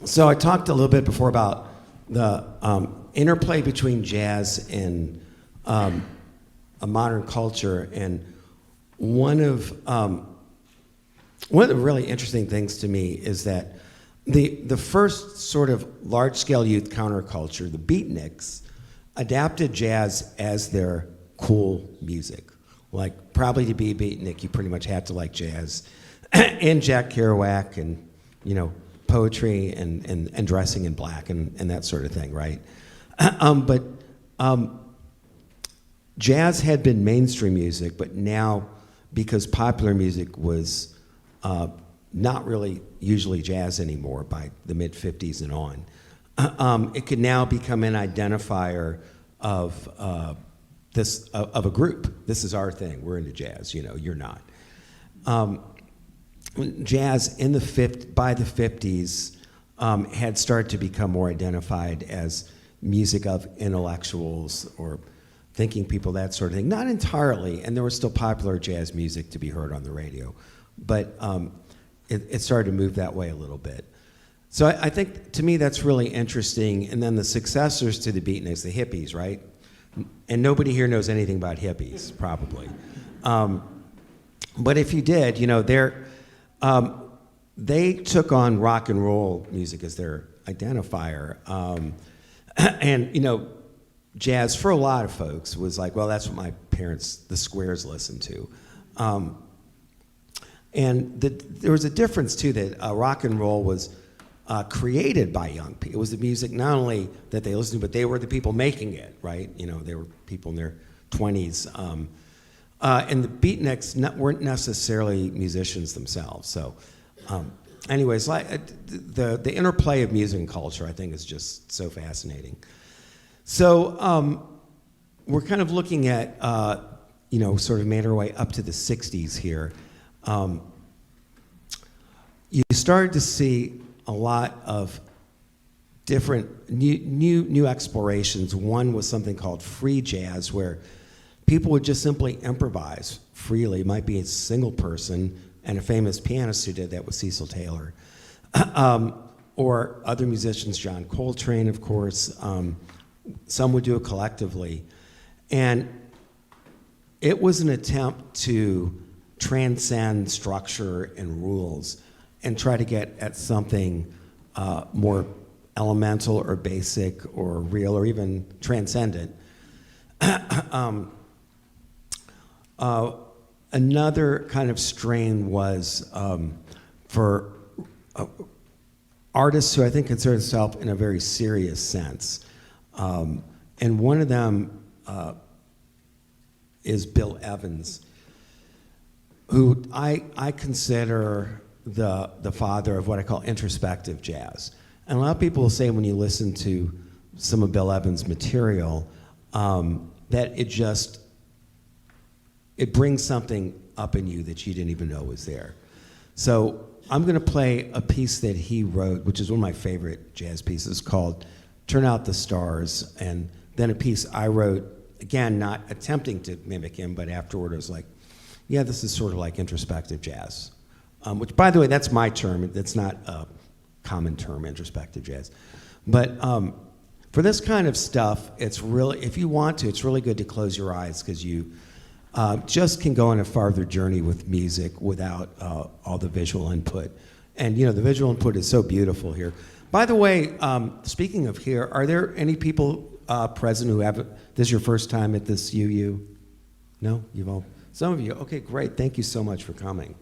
So I talked a little bit before about the interplay between jazz and a modern culture, and one of the really interesting things to me is that the first sort of large-scale youth counterculture, the beatniks, adapted jazz as their cool music. Like, probably to be a beatnik, you pretty much had to like jazz, and Jack Kerouac, and poetry, and dressing in black, and that sort of thing, right? But jazz had been mainstream music, but now, because popular music was not really usually jazz anymore by the mid-50s and on, it could now become an identifier of of a group. This is our thing. We're into jazz. You're not. Jazz by the 50s had started to become more identified as music of intellectuals or thinking people, that sort of thing. Not entirely, and there was still popular jazz music to be heard on the radio, but it started to move that way a little bit. So I think, to me, that's really interesting. And then the successors to the beatniks, the hippies, right? And nobody here knows anything about hippies, probably. But if you did, they took on rock and roll music as their identifier. And, jazz, for a lot of folks, was like, well, that's what my parents, the Squares, listened to. And there was a difference, too, that rock and roll was created by young people. It was the music not only that they listened to, but they were the people making it, right? You know, they were people in their 20s. And the beatniks weren't necessarily musicians themselves. So anyways, the interplay of music and culture, I think, is just so fascinating. So we're kind of looking at, you know, sort of made our way up to the 60s here. You started to see a lot of different new explorations. One was something called free jazz, where people would just simply improvise freely. It might be a single person, and a famous pianist who did that was Cecil Taylor. Or other musicians, John Coltrane, of course. Some would do it collectively. And it was an attempt to transcend structure and rules and try to get at something more elemental or basic or real or even transcendent. Another kind of strain was for artists who I think consider themselves in a very serious sense. And one of them is Bill Evans, who I consider the father of what I call introspective jazz. And a lot of people will say when you listen to some of Bill Evans' material that it brings something up in you that you didn't even know was there. So I'm going to play a piece that he wrote, which is one of my favorite jazz pieces, called Turn Out the Stars, and then a piece I wrote, again, not attempting to mimic him, but afterward I was like, yeah, this is sort of like introspective jazz. Which, by the way, that's my term. That's not a common term, introspective jazz. But for this kind of stuff, it's really, if you want to, it's really good to close your eyes, because you just can go on a farther journey with music without all the visual input. And you know, the visual input is so beautiful here. By the way, speaking of here, are there any people present who haven't, this is your first time at this UU? No? You've all, some of you, okay, great, thank you so much for coming.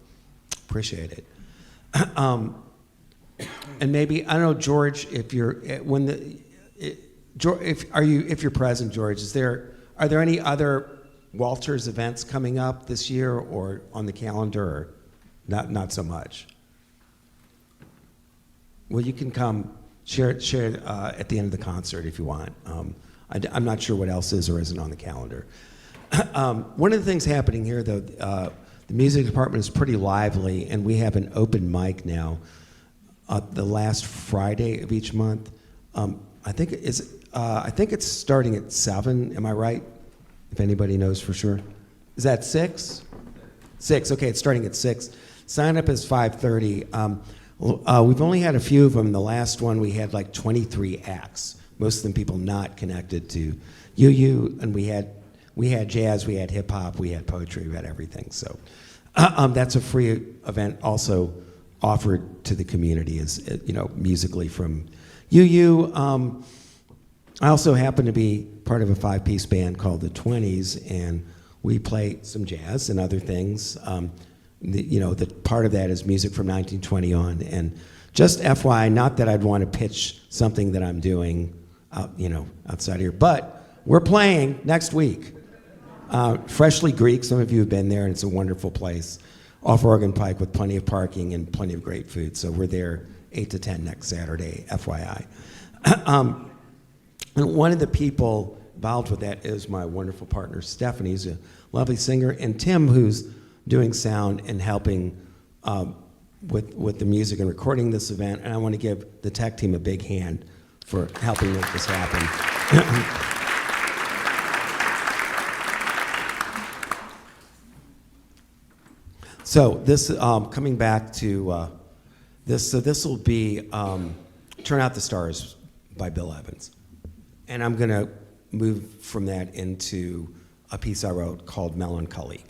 Appreciate it. And maybe, I don't know, George, if you're, when the, if you're present, George, are there any other Walters events coming up this year or on the calendar, or not so much? Well, you can come share at the end of the concert if you want. I'm not sure what else is or isn't on the calendar. One of the things happening here, though, the music department is pretty lively, and we have an open mic now the last Friday of each month. I think it's starting at 7, am I right? If anybody knows for sure. Is that 6? 6, okay, it's starting at 6. Sign up is 5:30. We've only had a few of them. The last one we had like 23 acts, most of them people not connected to UU, and we had jazz, we had hip hop, we had poetry, we had everything. So that's a free event also offered to the community, as you know, musically from UU. I also happen to be part of a 5-piece band called the 20s, and we play some jazz and other things. The part of that is music from 1920 on. And just FYI, not that I'd want to pitch something that I'm doing outside here, but we're playing next week. Freshly Greek, some of you have been there, and it's a wonderful place. Off Oregon Pike with plenty of parking and plenty of great food. So we're there 8 to 10 next Saturday, FYI. And one of the people involved with that is my wonderful partner, Stephanie, who's a lovely singer, and Tim, who's doing sound and helping with the music and recording this event. And I want to give the tech team a big hand for helping make this happen. So this, coming back to this, so this will be Turn Out the Stars by Bill Evans. And I'm going to move from that into a piece I wrote called Melancholique.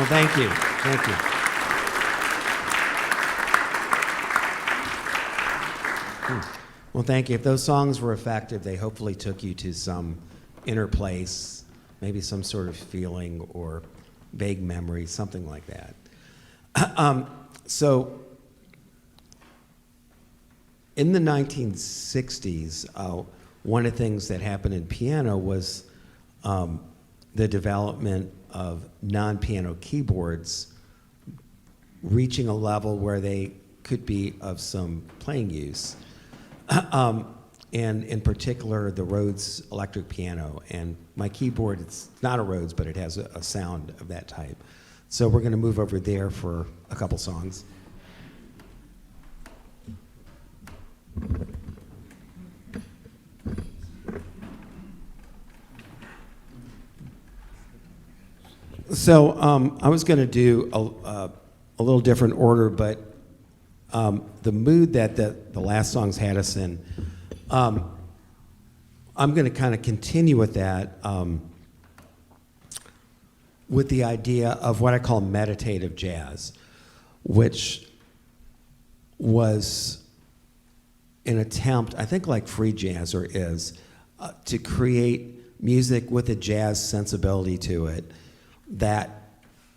Well, thank you. Thank you. Well, thank you. If those songs were effective, they hopefully took you to some inner place, maybe some sort of feeling or vague memory, something like that. So, in the 1960s, one of the things that happened in piano was the development of non-piano keyboards reaching a level where they could be of some playing use. And in particular, the Rhodes electric piano. And my keyboard, it's not a Rhodes, but it has a sound of that type. So we're going to move over there for a couple songs. So I was going to do a little different order, but the mood that the last songs had us in, I'm going to kind of continue with that with the idea of what I call meditative jazz, which was an attempt, I think like free jazz or is, to create music with a jazz sensibility to it that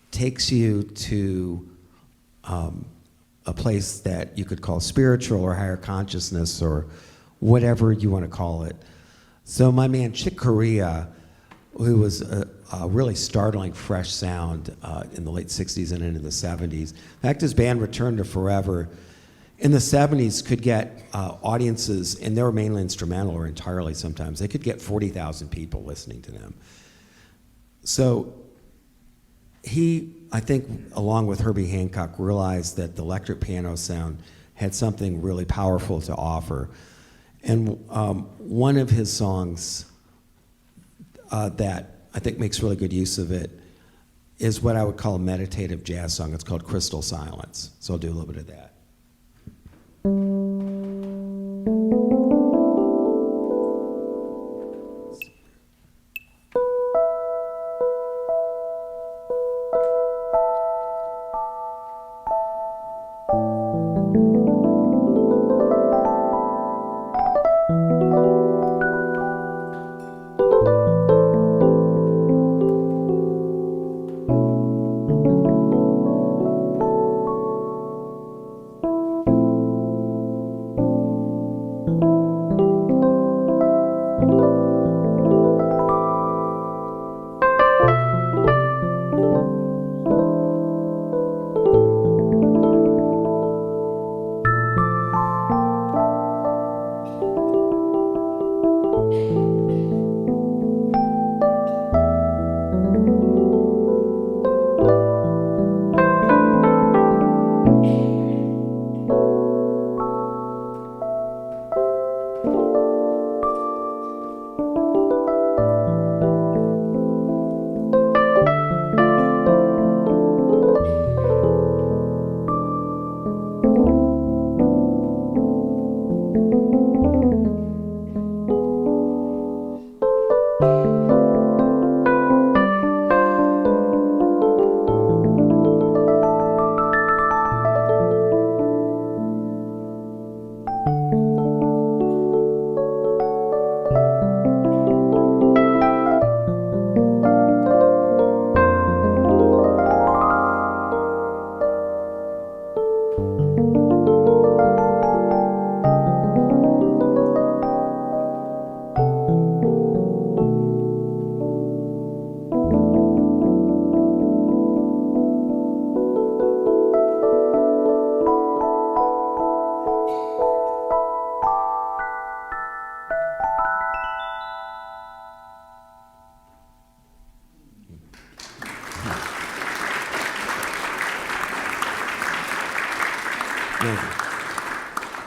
takes you to a place that you could call spiritual or higher consciousness or whatever you want to call it. So my man Chick Corea, who was a really startling fresh sound in the late 60s and into the 70s. In fact, his band Return to Forever in the 70s could get audiences, and they were mainly instrumental or entirely sometimes, they could get 40,000 people listening to them. So he, I think, along with Herbie Hancock, realized that the electric piano sound had something really powerful to offer. And one of his songs that I think makes really good use of it is what I would call a meditative jazz song. It's called Crystal Silence. So I'll do a little bit of that.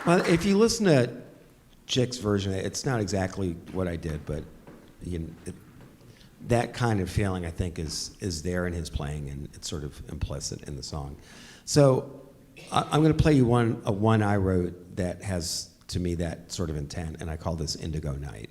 Well, if you listen to Chick's version, it's not exactly what I did, but that kind of feeling, I think, is there in his playing, and it's sort of implicit in the song. So I'm going to play you one I wrote that has, to me, that sort of intent, and I call this Indigo Night.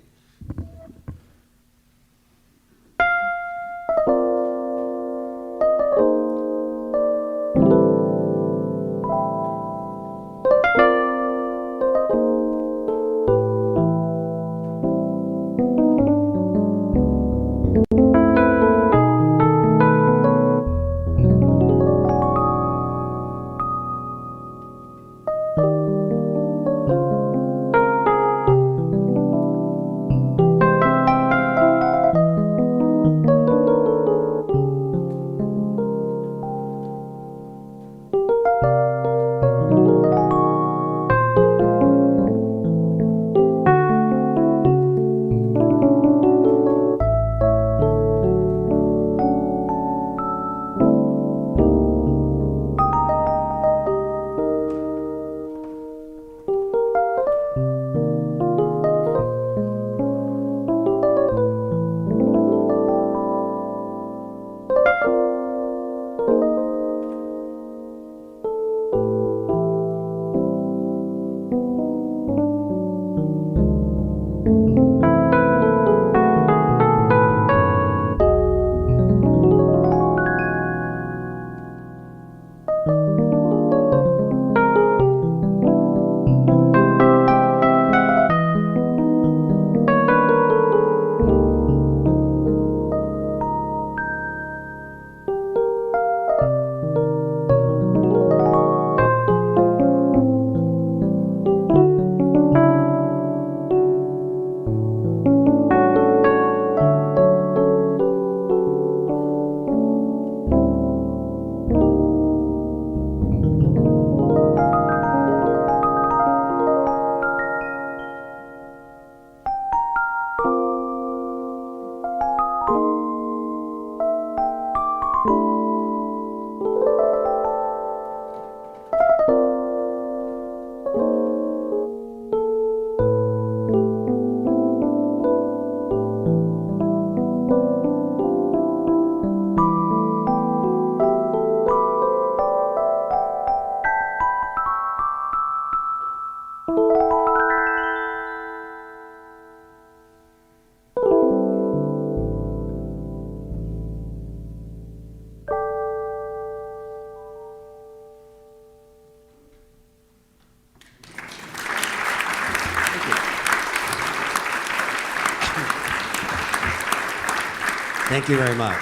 Thank you very much.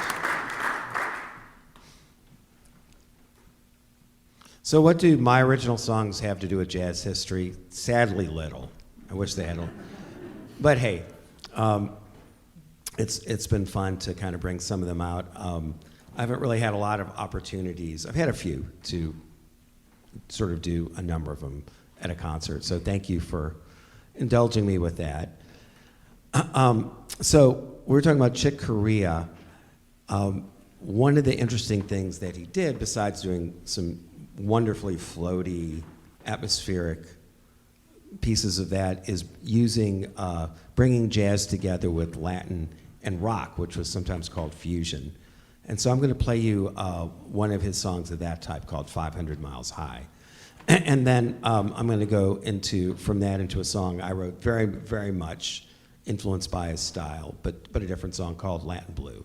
So what do my original songs have to do with jazz history? Sadly, little. I wish they had a... But hey, it's been fun to kind of bring some of them out. I haven't really had a lot of opportunities. I've had a few to sort of do a number of them at a concert. So thank you for indulging me with that. So we were talking about Chick Corea. One of the interesting things that he did, besides doing some wonderfully floaty, atmospheric pieces of that, is using, bringing jazz together with Latin and rock, which was sometimes called fusion. And so I'm going to play you one of his songs of that type called 500 Miles High. And then I'm going to go from that into a song I wrote very, very much influenced by his style, but a different song called Latin Blue.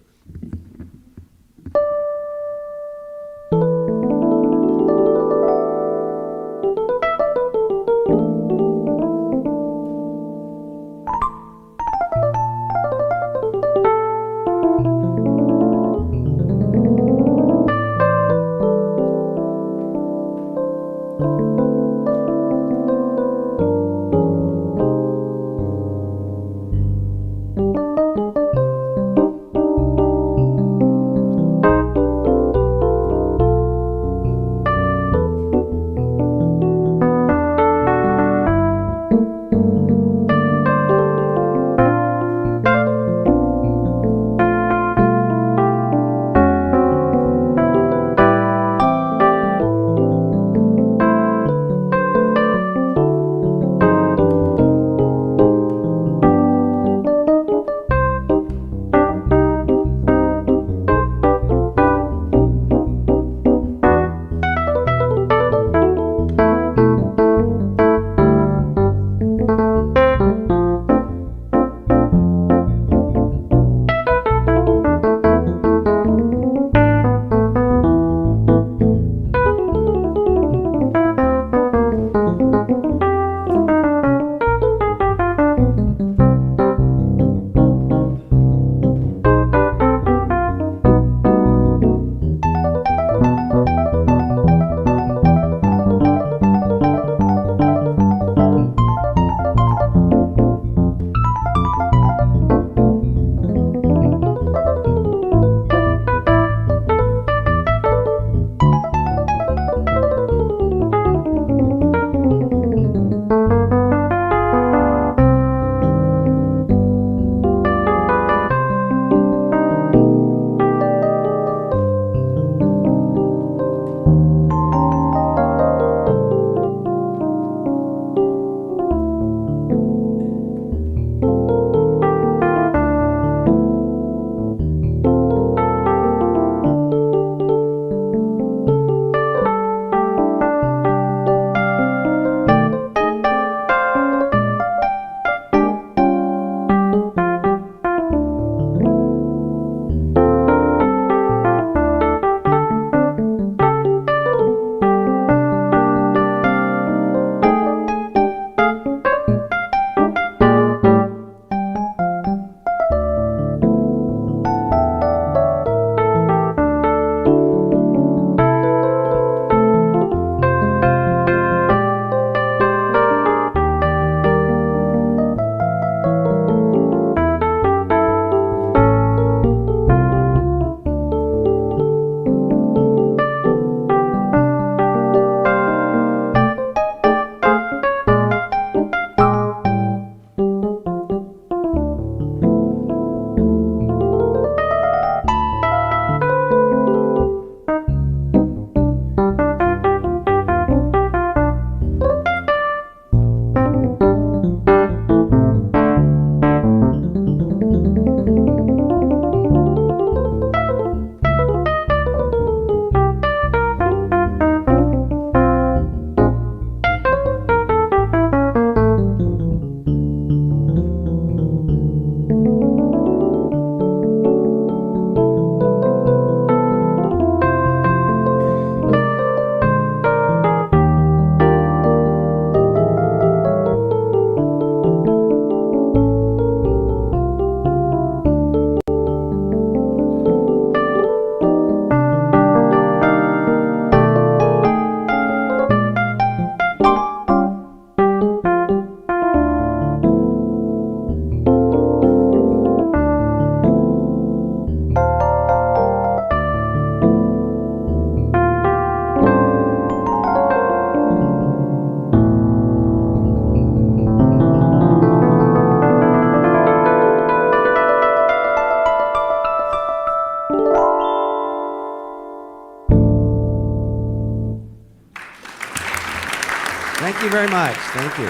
Thank you very much. Thank you.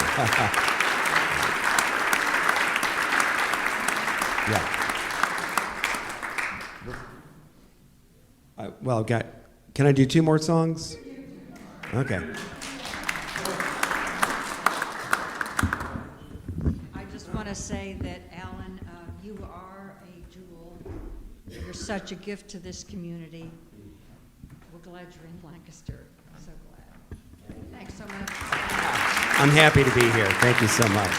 Yeah. Can I do 2 more songs? Okay.
I just want to say that, Alan, you are a jewel. You're such a gift to this community. We're glad you're in Lancaster. So glad. Thanks so much.
I'm happy to be here. Thank you so much.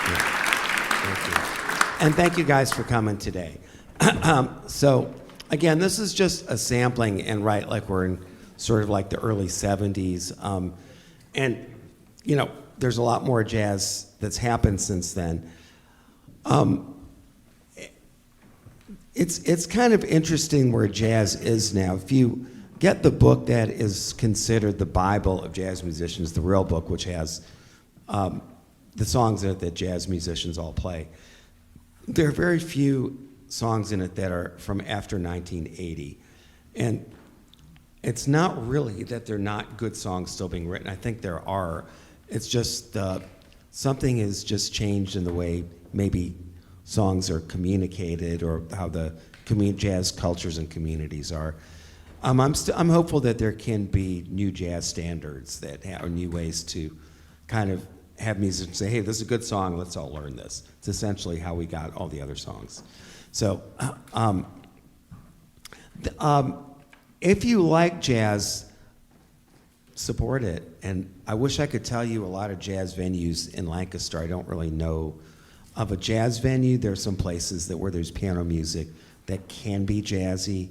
Yeah. Thank you. And thank you guys for coming today. So, again, this is just a sampling, and right, like we're in sort of like the early 70s. And, you know, there's a lot more jazz that's happened since then. It's kind of interesting where jazz is now. If you get the book that is considered the Bible of jazz musicians, the real book, which has the songs in it that jazz musicians all play, there are very few songs in it that are from after 1980. And it's not really that they're not good songs still being written. I think there are. It's just something has just changed in the way maybe songs are communicated or how the jazz cultures and communities are. I'm hopeful that there can be new jazz standards that are new ways to kind of have musicians say, hey, this is a good song, let's all learn this. It's essentially how we got all the other songs. So if you like jazz, support it. And I wish I could tell you a lot of jazz venues in Lancaster. I don't really know of a jazz venue. There are some places where there's piano music that can be jazzy.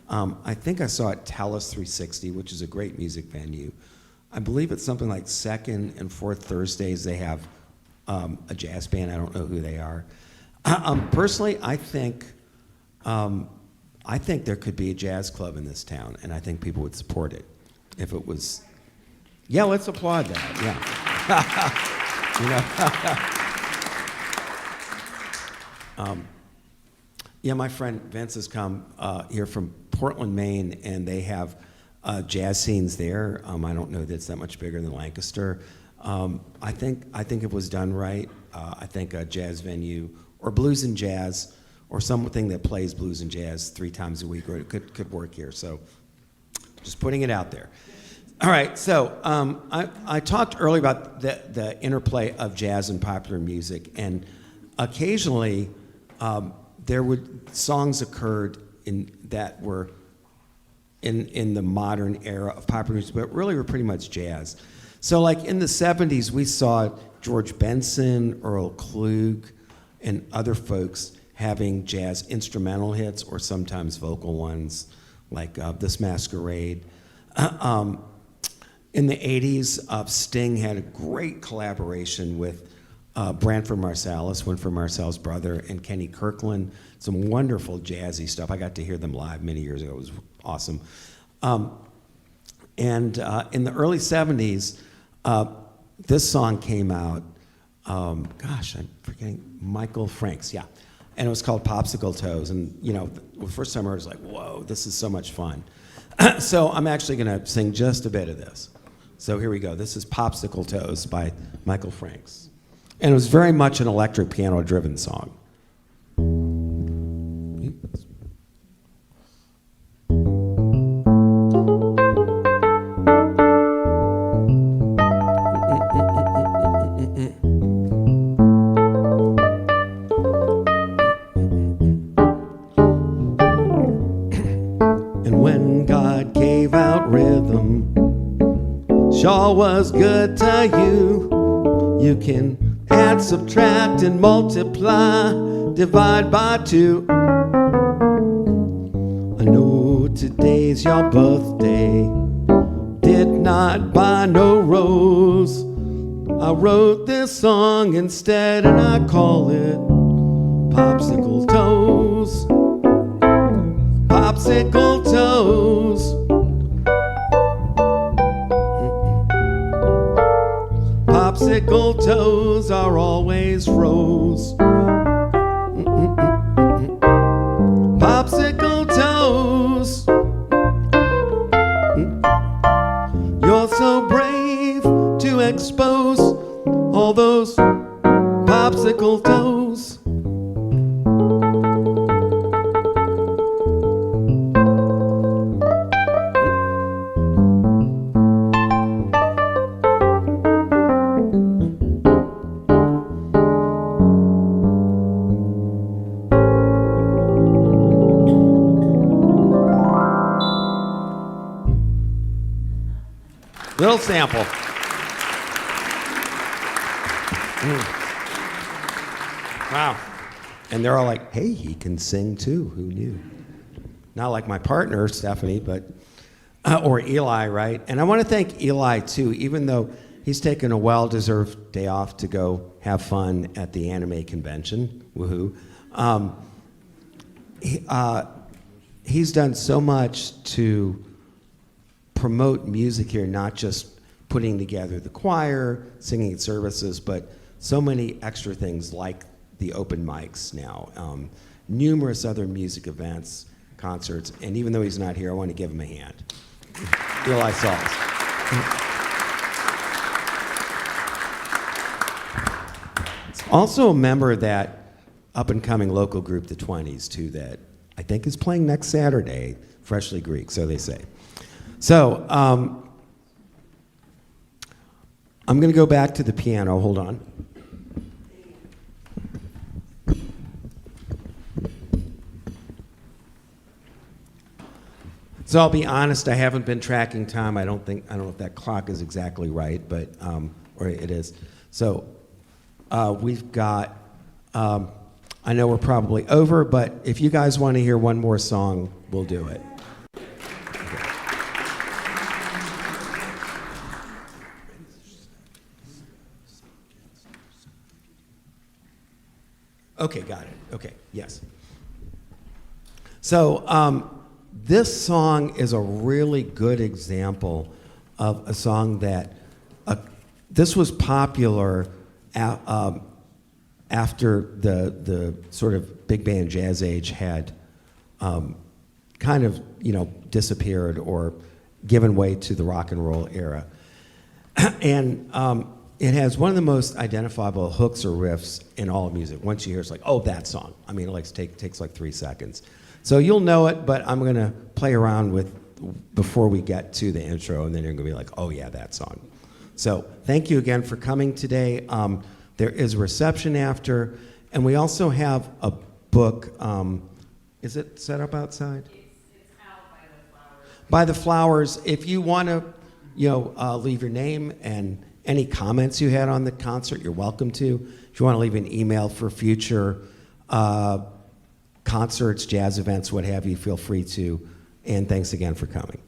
I think I saw at Talus 360, which is a great music venue. I believe it's something like second and fourth Thursdays they have a jazz band. I don't know who they are. Personally, I think there could be a jazz club in this town, and I think people would support it if it was. Yeah, let's applaud that. You know. Yeah, my friend Vince has come here from Portland, Maine, and they have jazz scenes there. I don't know that it's that much bigger than Lancaster. I think if it was done right, I think a jazz venue or blues and jazz or something that plays blues and jazz 3 times a week, or it could work here. So just putting it out there. All right, so I talked earlier about the interplay of jazz and popular music, and occasionally songs occurred that were in the modern era of popular music, but really were pretty much jazz. So like in the 70s, we saw George Benson, Earl Klug, and other folks having jazz instrumental hits or sometimes vocal ones, like This Masquerade. In the 80s, Sting had a great collaboration with Branford Marsalis, Winfred Marsalis' brother, and Kenny Kirkland. Some wonderful jazzy stuff. I got to hear them live many years ago. It was awesome. And in the early 70s, this song came out. I'm forgetting, Michael Franks, yeah. And it was called Popsicle Toes. And, you know, the first time I heard it, I was like, whoa, this is so much fun. So I'm actually going to sing just a bit of this. So here we go. This is Popsicle Toes by Michael Franks. And it was very much an electric piano-driven song. And when God gave out rhythm, sure was good to you. You can add, subtract, and multiply, divide by 2. I know today's your birthday. Did not buy no rose. I wrote this song instead, and I call it Popsicle Toes. Popsicle Toes. Popsicle toes are always froze. Popsicle toes. You're so brave, to expose all those popsicle toes. Little sample. Wow. And they're all like, hey, he can sing too. Who knew? Not like my partner, Stephanie, but, or Eli, right? And I want to thank Eli too, even though he's taken a well-deserved day off to go have fun at the anime convention. Woohoo. He's done so much to promote music here, not just putting together the choir, singing at services, but so many extra things like the open mics now, numerous other music events, concerts, and even though he's not here, I want to give him a hand. Eli Sauls. Also a member of that up-and-coming local group, the 20s, too, that I think is playing next Saturday, Freshly Greek, so they say. So, I'm going to go back to the piano. Hold on. So I'll be honest, I haven't been tracking time. I don't know if that clock is exactly right, but, or it is. So we've got, I know we're probably over, but if you guys want to hear one more song, we'll do it. Okay, got it. Okay, yes. So this song is a really good example of a song that, this was popular after the sort of big band jazz age had kind of, disappeared or given way to the rock and roll era. And it has one of the most identifiable hooks or riffs in all of music. Once you hear it, it's like, oh, that song. I mean, it takes like 3 seconds. So you'll know it, but I'm going to play around with before we get to the intro, and then you're going to be like, oh, yeah, that song. So thank you again for coming today. There is a reception after, and we also have a book. Is it set up outside? It's out by the flowers. By the flowers. If you want to, leave your name and any comments you had on the concert, you're welcome to. If you want to leave an email for future concerts, jazz events, what have you, feel free to. And thanks again for coming.